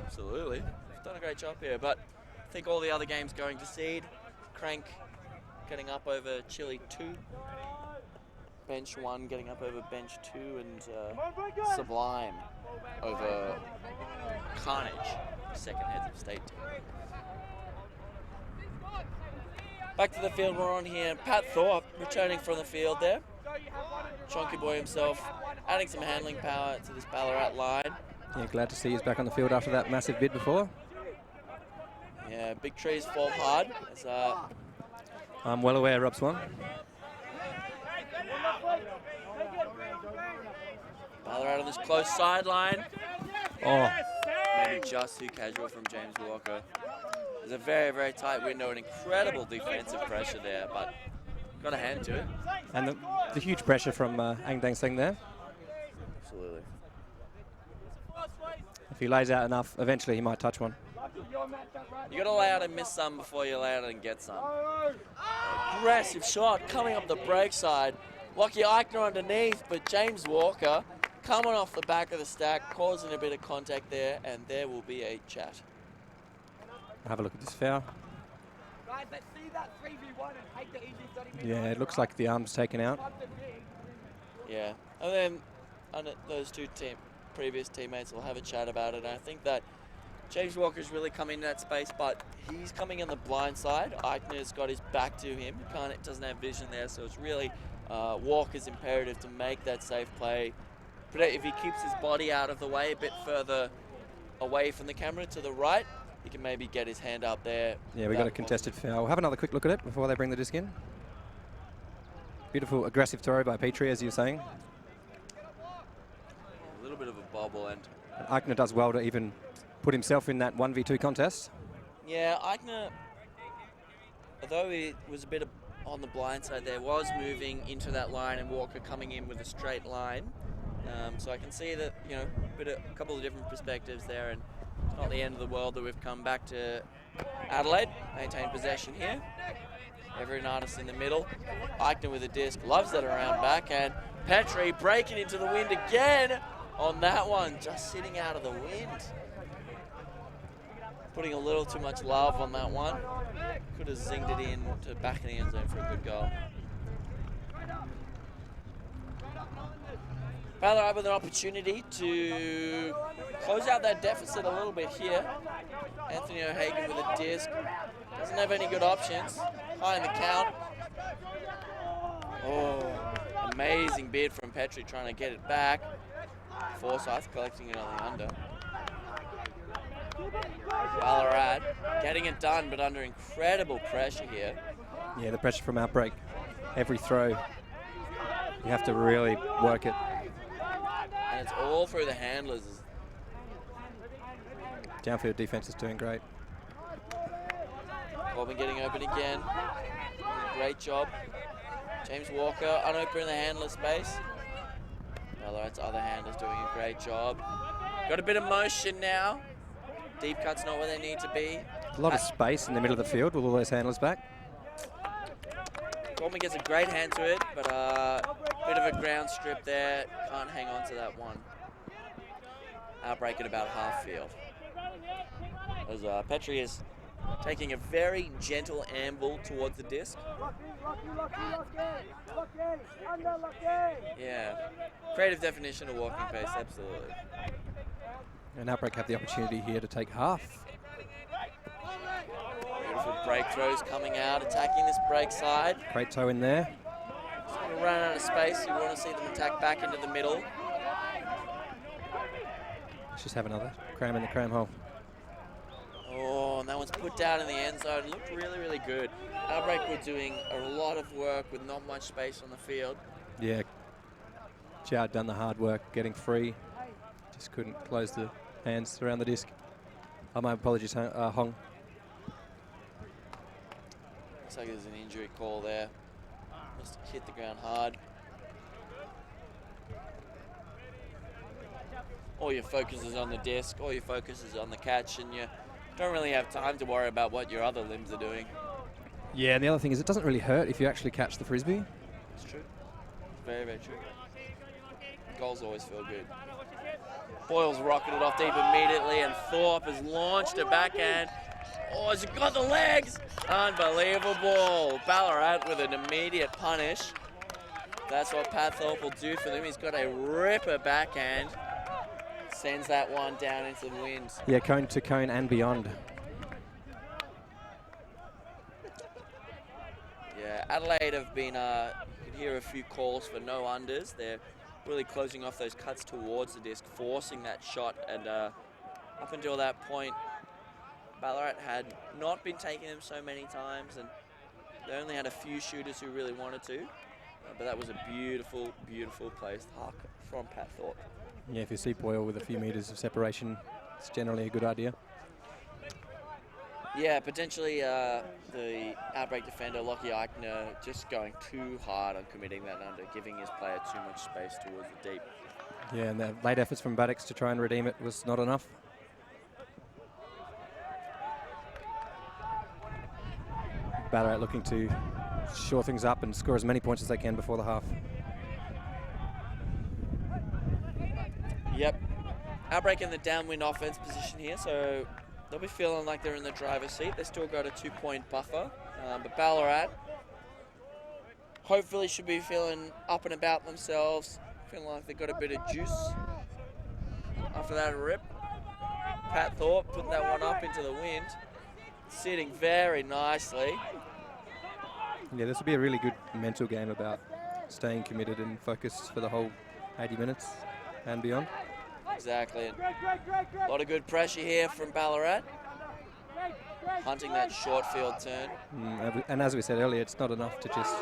Absolutely. We've done a great job here, but I think all the other games going to seed. Crank getting up over Chile 2. Bench 1 getting up over Bench 2 and Sublime over Carnage, second heads of state team. Back to the field we're on here. Pat Thorpe returning from the field there. Chonky Boy himself adding some handling power to this Balarat line. Yeah, glad to see he's back on the field after that massive bid before. Yeah, big trees fall hard. As, I'm well aware, Rob Swan. Balarat on this close sideline. Oh, Maybe just too casual from James Walker. There's a very, very tight window and incredible defensive pressure there, but got a hand to it. and the huge pressure from Ang Dang Seng there. Absolutely. If he lays out enough, eventually he might touch one. You got to lay out and miss some before you lay out and get some. Aggressive shot coming up the break side. Lockie Eichner underneath, but James Walker coming off the back of the stack, causing a bit of contact there, and there will be a chat. Have a look at this foul. Guys, let's see that 3v1 and take the easy 30 minutes. Yeah, it looks like the arm's taken out. Yeah, and then those two previous teammates will have a chat about it. And I think that James Walker's really come into that space, but he's coming in the blind side. Eichner's got his back to him. He doesn't have vision there, so it's really Walker's imperative to make that safe play. If he keeps his body out of the way a bit further away from the camera to the right, he can maybe get his hand up there. Yeah, we got a contested foul. We'll have another quick look at it before they bring the disc in. Beautiful aggressive throw by Petrie, as you were saying. A little bit of a bobble, and Eichner does well to even put himself in that 1v2 contest. yeah, Eichner, although he was a bit on the blind side there, was moving into that line and Walker coming in with a straight line. So I can see that, you know, a couple of different perspectives there, and it's not the end of the world that we've come back to Adelaide. Maintain possession here. Everett Artist in the middle. Eichner with a disc, loves that around back, and Petrie breaking into the wind again on that one, just sitting out of the wind. Putting a little too much love on that one. Could have zinged it in to back in the end zone for a good goal. Balarat with an opportunity to close out that deficit a little bit here. Anthony O'Hagan with a disc. Doesn't have any good options. High in the count. Oh, amazing bid from Petrie trying to get it back. Forsyth collecting it on the under. Balarat getting it done, but under incredible pressure here. Yeah, the pressure from Outbreak. Every throw, you have to really work it. And it's all through the handlers. Downfield defense is doing great. Corbin getting open again. Great job. James Walker unopen in the handler space. Balarat's other handlers doing a great job. Got a bit of motion now. Deep cut's not where they need to be. A lot of space in the middle of the field with all those handlers back. Corbin gets a great hand to it, but bit of a ground strip there. Can't hang on to that one. Outbreak at about half field. As Petrie has taking a very gentle amble towards the disc. Yeah, creative definition of walking pace, absolutely. And Outbreak have the opportunity here to take half. Beautiful break throws coming out, attacking this break side. Great toe in there. Just going to run out of space. You want to see them attack back into the middle. Let's just have another cram in the cram hole. Oh, and that one's put down in the end zone. It looked really, really good. Outbreak were doing a lot of work with not much space on the field. Yeah, Chad done the hard work, getting free. Just couldn't close the hands around the disc. Oh, my apologies, Hong. Looks like there's an injury call there. Must have hit the ground hard. All your focus is on the disc, all your focus is on the catch, and you don't really have time to worry about what your other limbs are doing. Yeah, and the other thing is it doesn't really hurt if you actually catch the Frisbee. It's true. Very, very true. Goals always feel good. Boyle's rocketed off deep immediately, and Thorpe has launched a backhand. Oh, has it got the legs? Unbelievable. Ballarat with an immediate punish. That's what Pat Thorpe will do for them. He's got a ripper backhand. Sends that one down into the wind. Yeah, cone to cone and beyond. Yeah, Adelaide have been, you can hear a few calls for no unders. They're really closing off those cuts towards the disc, forcing that shot. And up until that point, Ballarat had not been taking them so many times, and they only had a few shooters who really wanted to. But that was a beautiful, beautiful placed huck from Pat Thorpe. Yeah, if you see Boyle with a few metres of separation, it's generally a good idea. Yeah, potentially the Outbreak defender, Lockie Eichner, just going too hard on committing that under, giving his player too much space towards the deep. Yeah, and the late efforts from Buttocks to try and redeem it was not enough. Ballarat looking to shore things up and score as many points as they can before the half. Yep. Outbreak in the downwind offense position here, so they'll be feeling like they're in the driver's seat. They still got a 2-point buffer, but Ballarat hopefully should be feeling up and about themselves, feeling like they've got a bit of juice after that rip. Pat Thorpe putting that one up into the wind, sitting very nicely. Yeah, this will be a really good mental game about staying committed and focused for the whole 80 minutes and beyond. Exactly. And a lot of good pressure here from Ballarat. Hunting that short field turn. And as we said earlier, it's not enough to just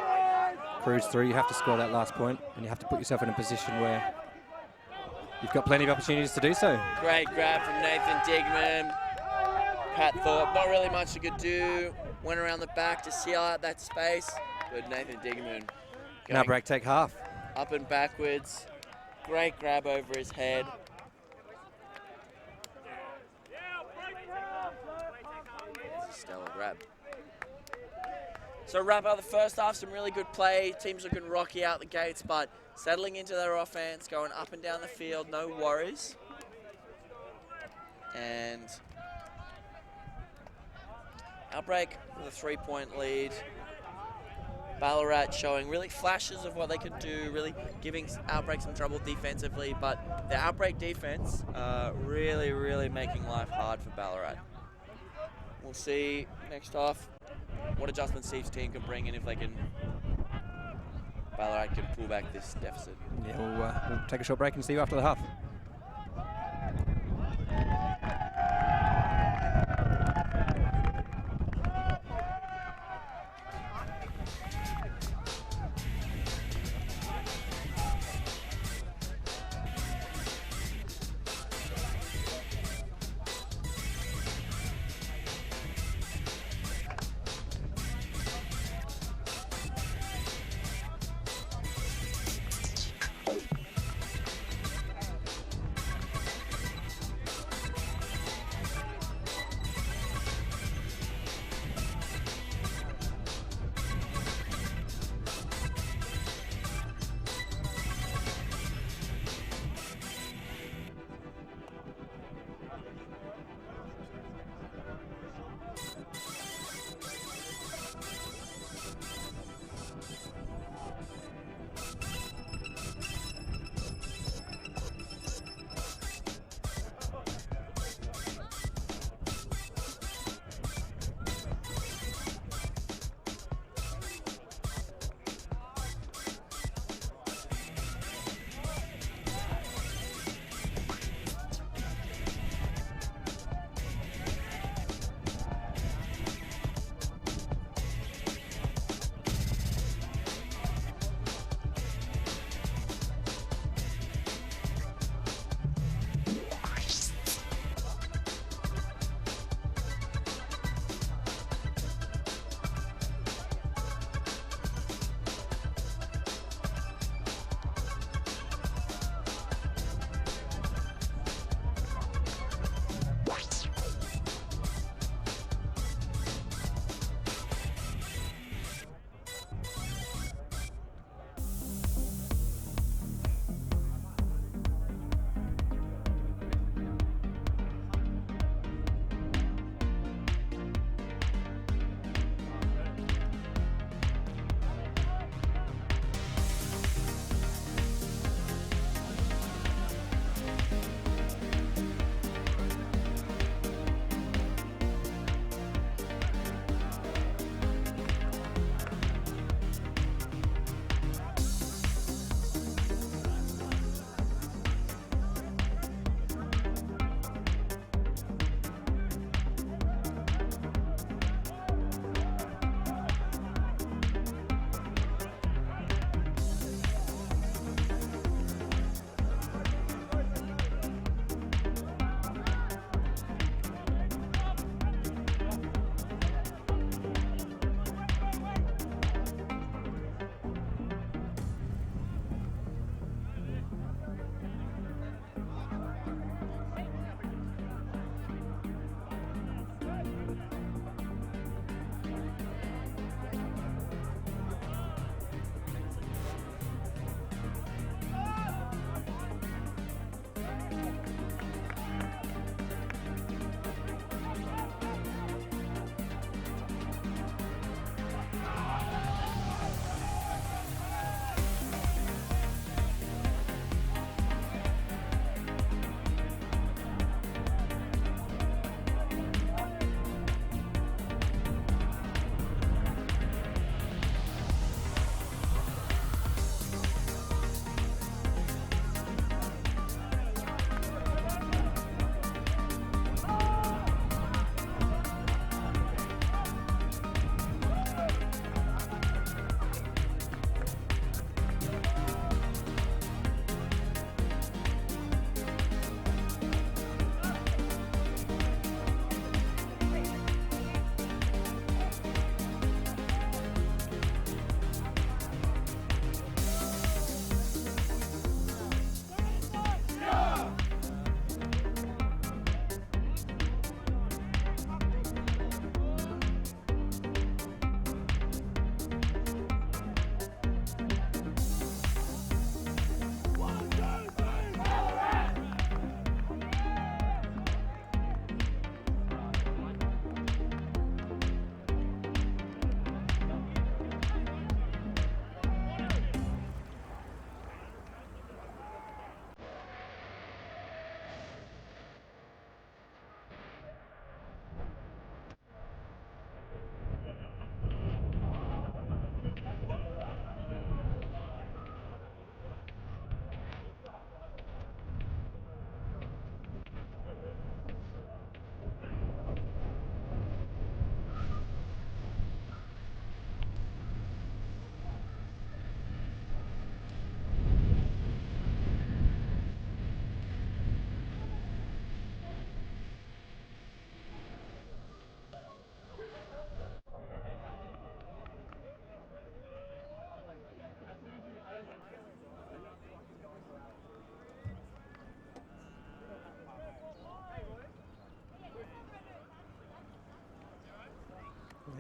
cruise through. You have to score that last point, and you have to put yourself in a position where you've got plenty of opportunities to do so. Great grab from Nathan Digman. Pat Thorpe, not really much he could do. Went around the back to seal out that space. But Nathan Digman Now break, take half. up and backwards. Great grab over his head. Stellar grab. So wrap up the first half, some really good play. Teams looking rocky out the gates, but settling into their offense, going up and down the field, no worries. And Outbreak with a 3-point lead. Ballarat showing really flashes of what they can do, really giving Outbreak some trouble defensively, but the Outbreak defense really, really making life hard for Ballarat. We'll see next half what adjustments Steve's team can bring in if they can, Ballarat can pull back this deficit. Yeah, we'll take a short break and see you after the half.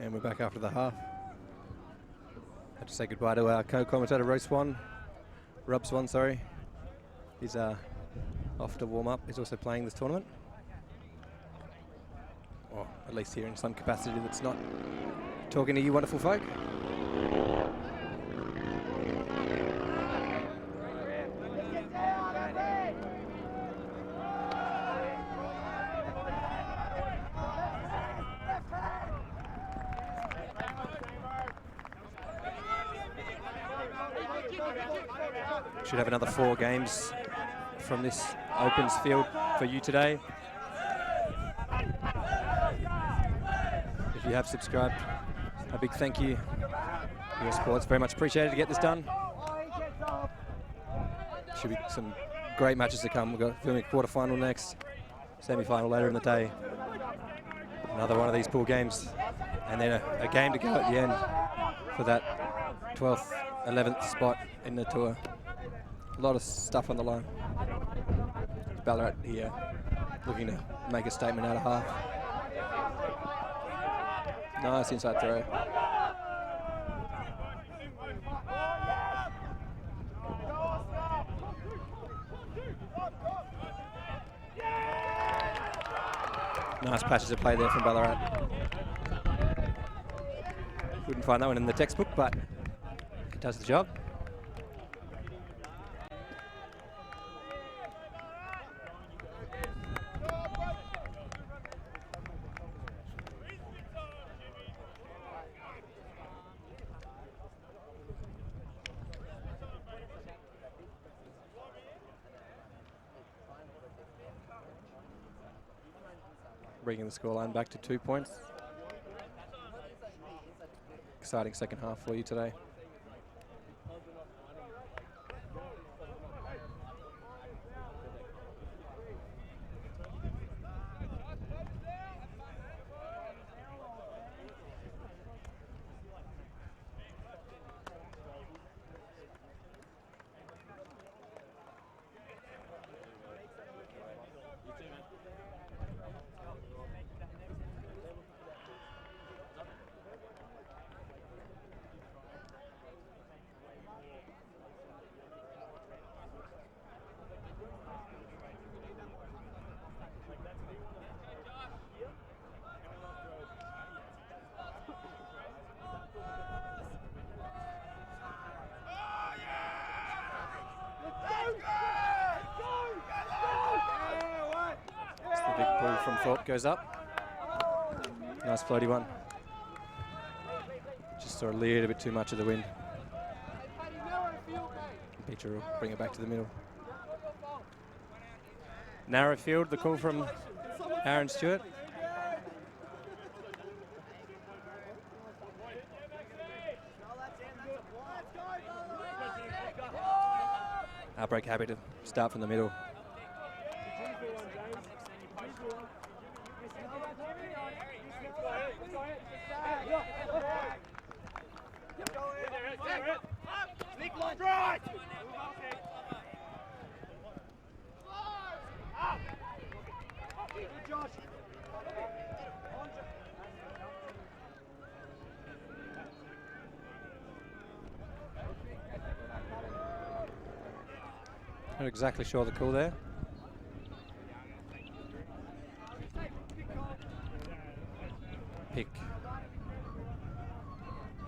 And we're back after the half. Had to say goodbye to our co-commentator, Rob Swan, sorry. He's off to warm up. He's also playing this tournament. Or at least here in some capacity that's not talking to you wonderful folk. Should have another 4 games from this Opens field for you today. If you have subscribed, a big thank you for your support. It's very much appreciated to get this done. Should be some great matches to come. We've got filming quarterfinal next, semi-final later in the day. Another one of these pool games, and then a game to go at the end for that 12th, 11th spot in the tour. A lot of stuff on the line. Balarat here looking to make a statement out of half. Nice inside throw. Nice patches of play there from Balarat. Wouldn't find that one in the textbook, but it does the job. Bringing the scoreline back to 2 points. Exciting second half for you today. From Thorpe goes up. Nice floaty one. Just saw a little bit too much of the wind. Peter will bring it back to the middle. Narrow field, the call from Aaron Stewart. Outbreak happy to start from the middle. Not exactly sure the call there. Pick.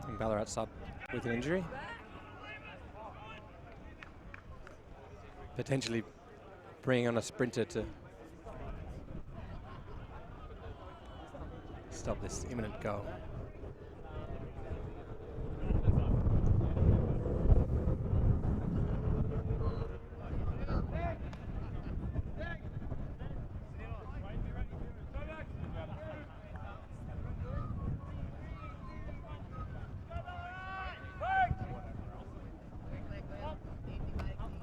And Ballarat's up with an injury. Potentially bringing on a sprinter to stop this imminent goal.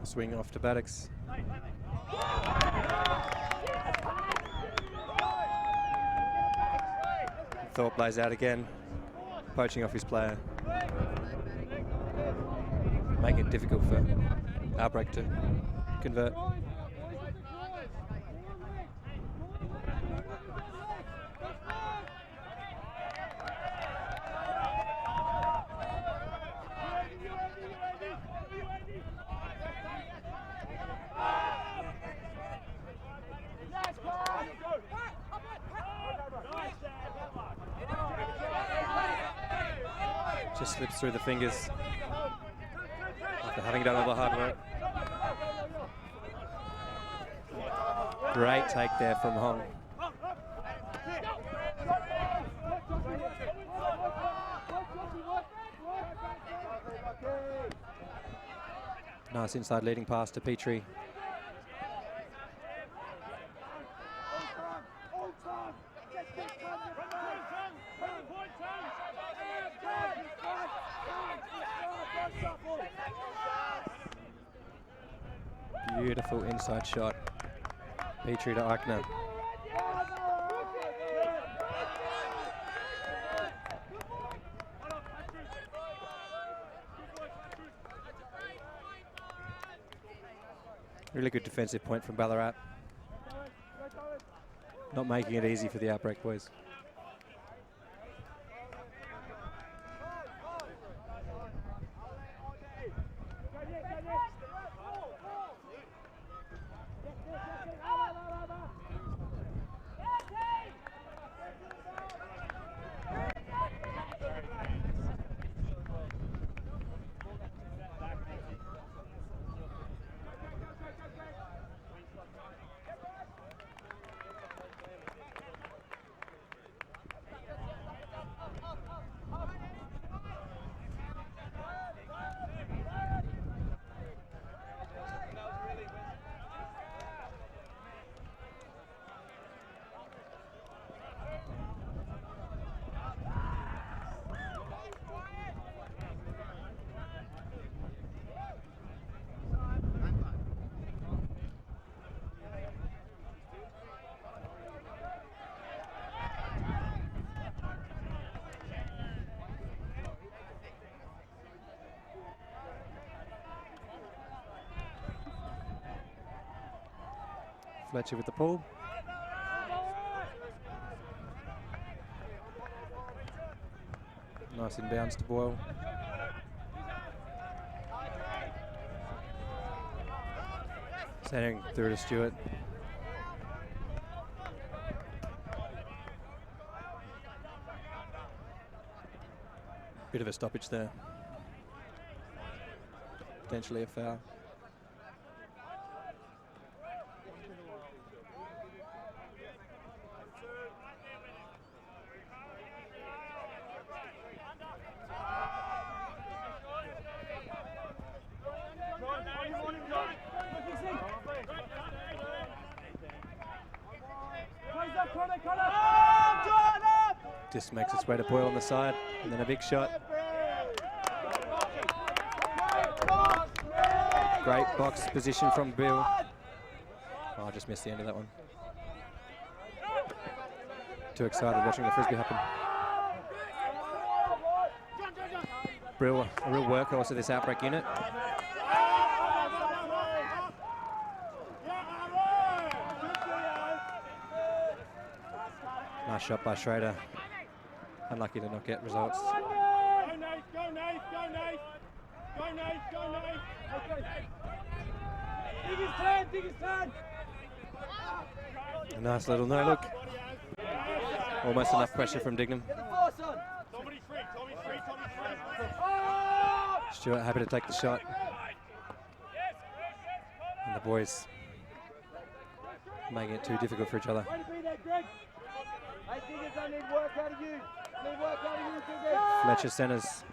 Swing off to Baddocks. Thorpe lays out again, poaching off his player. Making it difficult for Outbreak to convert. Just slips through the fingers after having done all the hard work. Great take there from Hong. Nice inside leading pass to Petrie. Beautiful inside shot. Petrie to Eichner. Really good defensive point from Balarat. Not making it easy for the Outbreak boys. Fletcher with the pull. Nice inbounds to Boyle. Sending through to Stewart. Bit of a stoppage there. Potentially a foul. Just makes its way to Boyle on the side, and then a big shot. Great box position from Bill. Oh, I just missed the end of that one. Too excited watching the Frisbee happen. Brill, a real workhorse of this Outbreak unit. Nice shot by Schrader. Unlucky to not get results. Go, Nate, go, Nate, go, Nate. Go, Nate, go, Nate. Dig his turn, dig his turn. A nice little no look. Almost enough pressure from Dignam. Tommy free. Stewart happy to take the shot. And the boys making it too difficult for each other. Fletcher centres.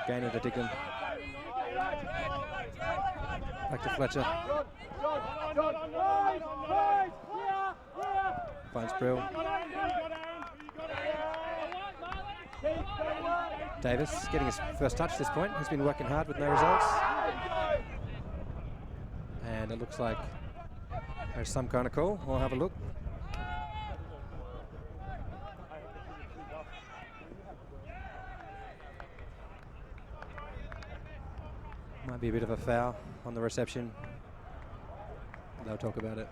Gaining to Dignam. Back to Fletcher. Finds Brill. Davis getting his first touch this point. He's been working hard with no results. And it looks like there's some kind of call. We'll have a look. Might be a bit of a foul on the reception. They'll talk about it.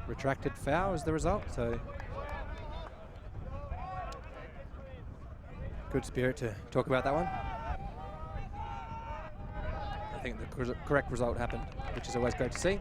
Retracted foul is the result, so good spirit to talk about that one. I think the correct result happened, which is always great to see.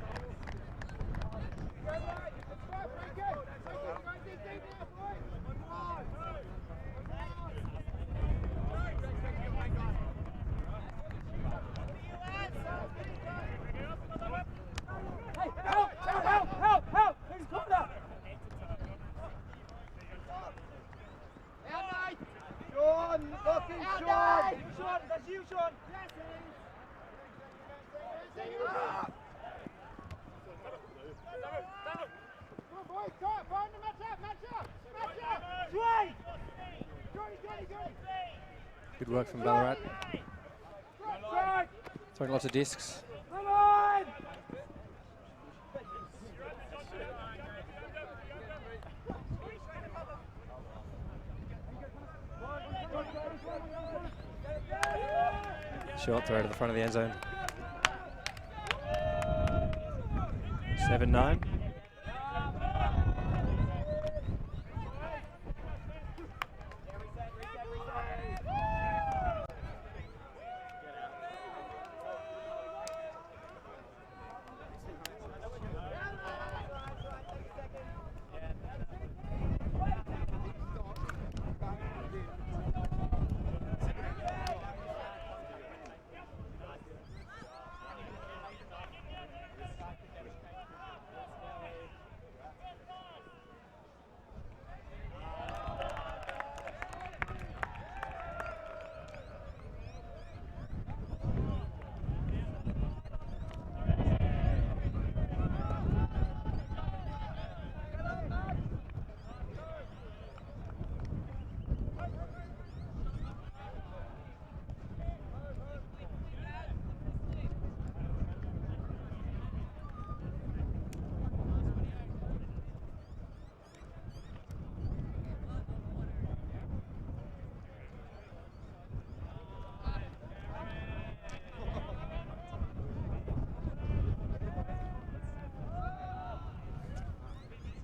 Good work from Balarat. Throwing lots of discs. Come on! Short throw to the front of the end zone. 7-9.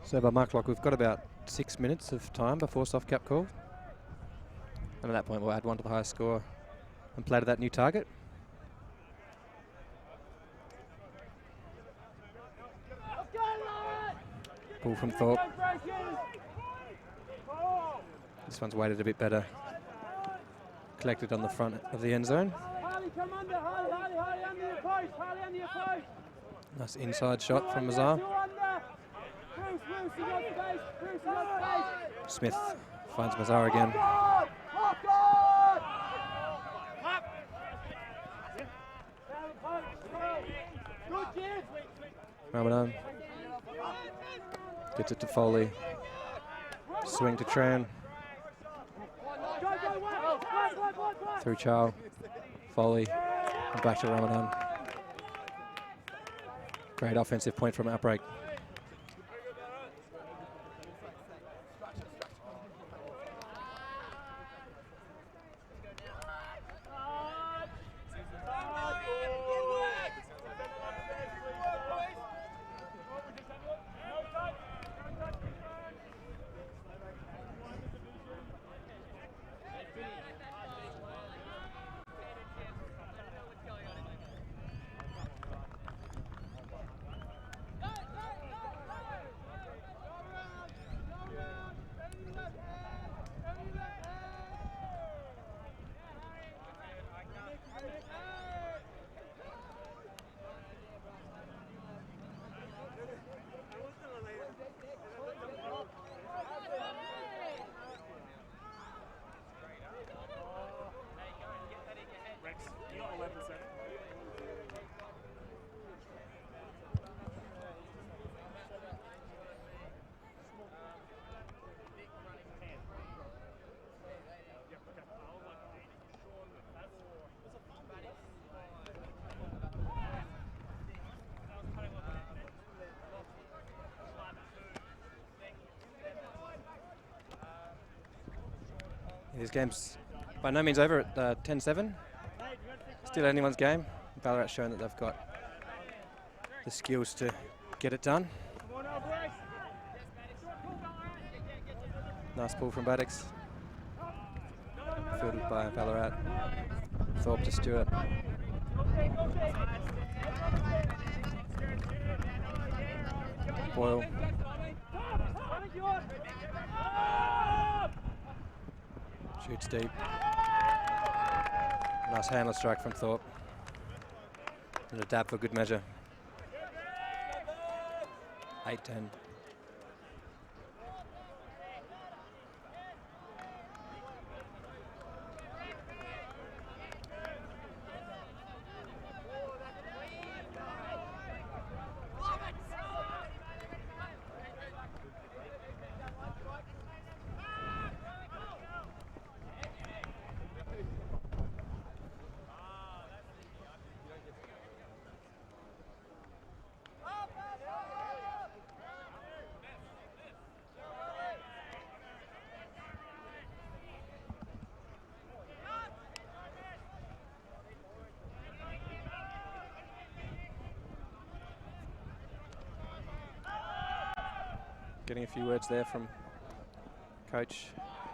So by my clock, we've got about 6 minutes of time before soft cap call. And at that point, we'll add one to the highest score and play to that new target. Ball from Thorpe. This one's weighted a bit better. Collected on the front of the end zone. Nice inside shot from Mazar. Smith finds Mazar again. Ramadan gets it to Foley. Swing to Tran. Through Chow. Foley. And back to Ramadan. Great offensive point from Outbreak. This game's by no means over at 10-7. Still anyone's game. Ballarat's shown that they've got the skills to get it done. Nice pull from Baddix. Fielded by Ballarat. Thorpe to Stewart. Boyle. Shoots deep. Nice handler strike from Thorpe. And a dab for good measure. 8-10. Getting a few words there from Coach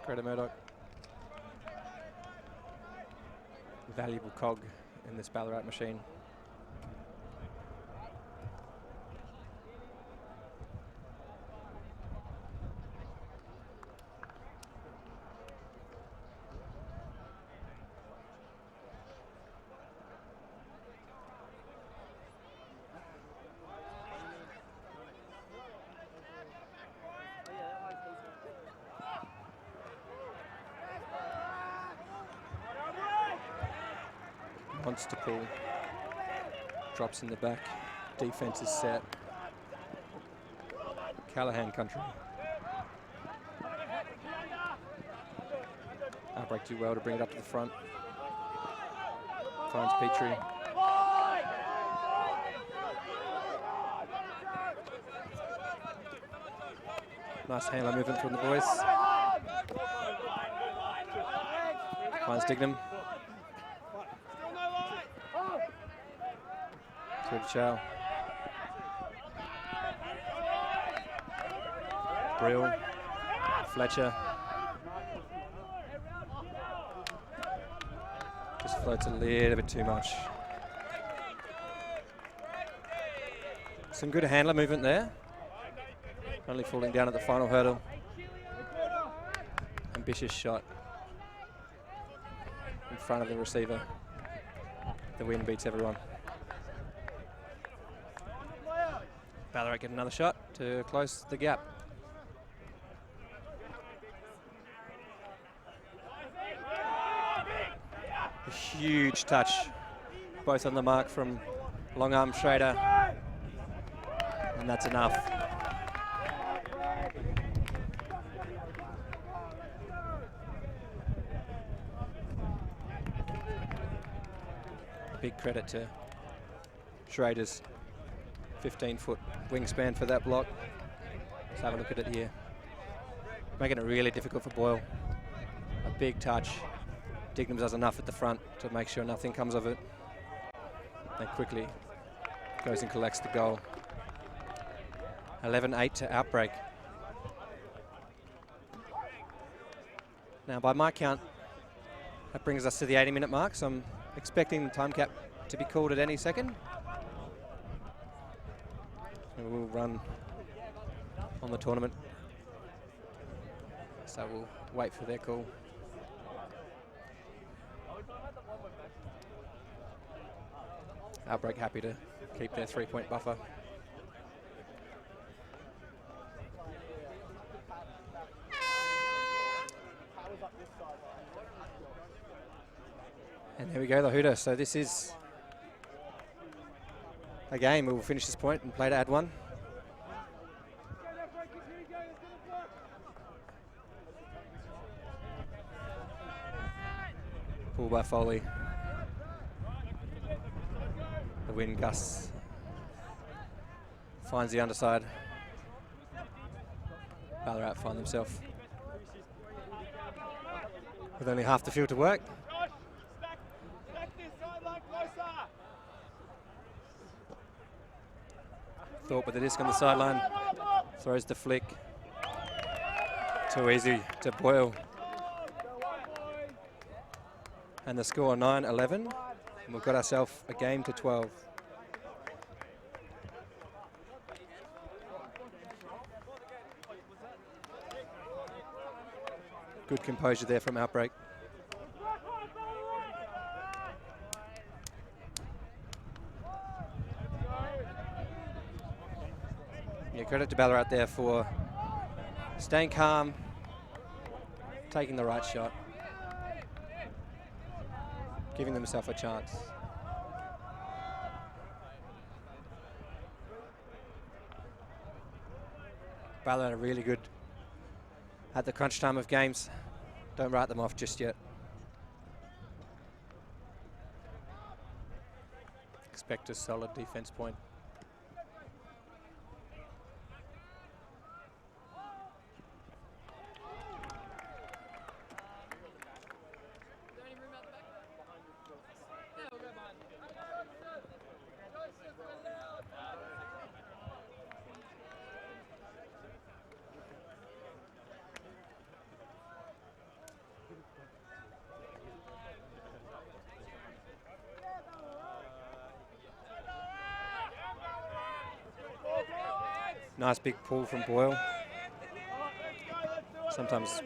Greta Murdoch. Valuable cog in this Ballarat machine. Monster pull, drops in the back, defense is set. Callahan country. Outbreak do well to bring it up to the front. Finds Petrie. Nice handler movement from the boys. Finds Dignam. Through to Chow. Brill. Fletcher. Just floats a little bit too much. Some good handler movement there. Only falling down at the final hurdle. Ambitious shot in front of the receiver. The win beats everyone. Ballarat get another shot to close the gap. A huge touch, both on the mark from long arm Schrader, and that's enough. Big credit to Schrader's 15-foot wingspan for that block. Let's have a look at it here. Making it really difficult for Boyle. A big touch. Dignam does enough at the front to make sure nothing comes of it. And quickly goes and collects the goal. 11-8 to Outbreak. Now by my count, that brings us to the 80-minute mark, so I'm expecting the time cap to be called at any second. And we'll run on the tournament, so we'll wait for their call. Outbreak happy to keep their 3-point buffer. And there we go, the hooter. So this is a game. We will finish this point and play to add one. Pull by Foley. The wind gusts. Finds the underside. Ballarat find themselves with only half the field to work. Thought with the disc on the sideline, throws the flick. Too easy to Boyle. And the score 9-11, and we've got ourselves a game to 12. Good composure there from Outbreak. Yeah, credit to Ballarat there for staying calm, taking the right shot, giving themselves a chance. Ballarat are really good at the crunch time of games. Don't write them off just yet. Expect a solid defense point. Nice big pull from Boyle. Sometimes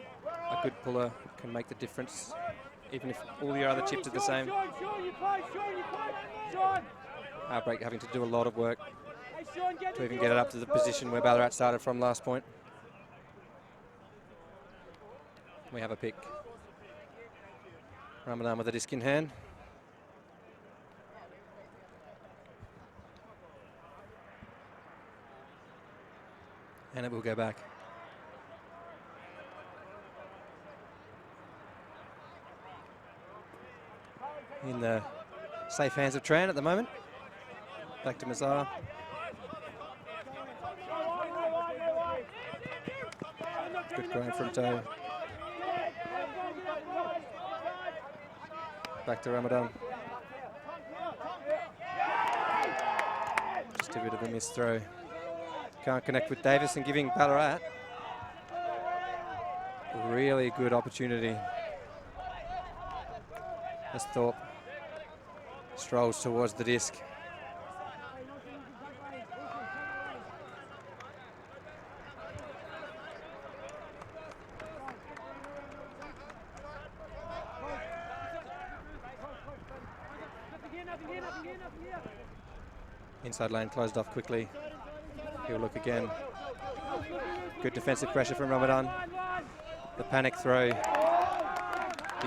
a good puller can make the difference, even if all your other chips are the same. Outbreak having to do a lot of work to even get it up to the position where Ballarat started from last point. We have a pick. Ramadan with a disc in hand. And it will go back. In the safe hands of Tran at the moment. Back to Mazar. Good grind from Doe. Back to Ramadan. Just a bit of a missed throw. Can't connect with Davis, and giving Balarat a really good opportunity. As Thorpe strolls towards the disc. Inside lane closed off quickly. He'll look again. Good defensive pressure from Ramadan. The panic throw.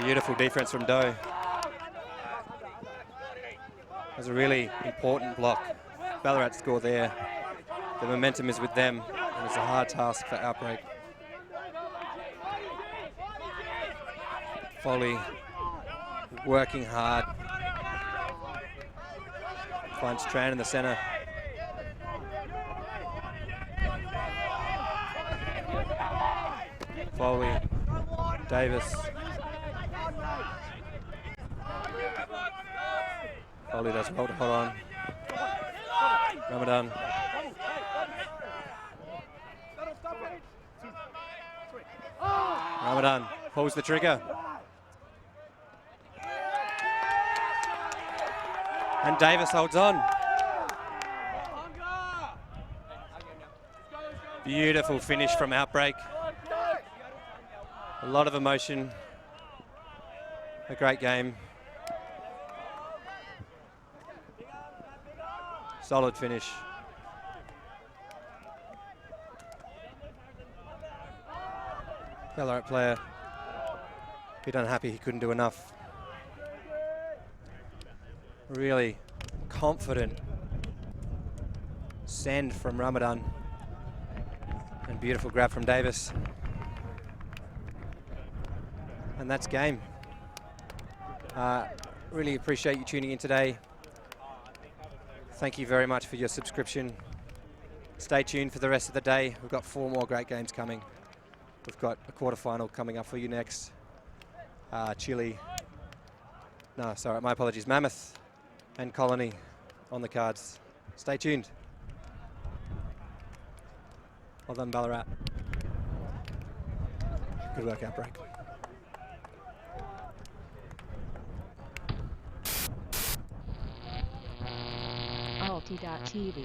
Beautiful defense from Doe. That's a really important block. Ballarat score there. The momentum is with them, and it's a hard task for Outbreak. Foley working hard. Finds Tran in the centre. Foley, Davis. Foley does well to hold on. Ramadan. Ramadan pulls the trigger. And Davis holds on. Beautiful finish from Outbreak. A lot of emotion. A great game. Solid finish. Ballarat player a bit unhappy he couldn't do enough. Really confident send from Ramadan. And beautiful grab from Davis. And that's game. Really appreciate you tuning in today. Thank you very much for your subscription. Stay tuned for the rest of the day. We've got 4 more great games coming. We've got a quarterfinal coming up for you next. Chile. No, sorry, my apologies. Mammoth and Colony on the cards. Stay tuned. Well done, Ballarat. Good work, Outbreak. ULTI.TV.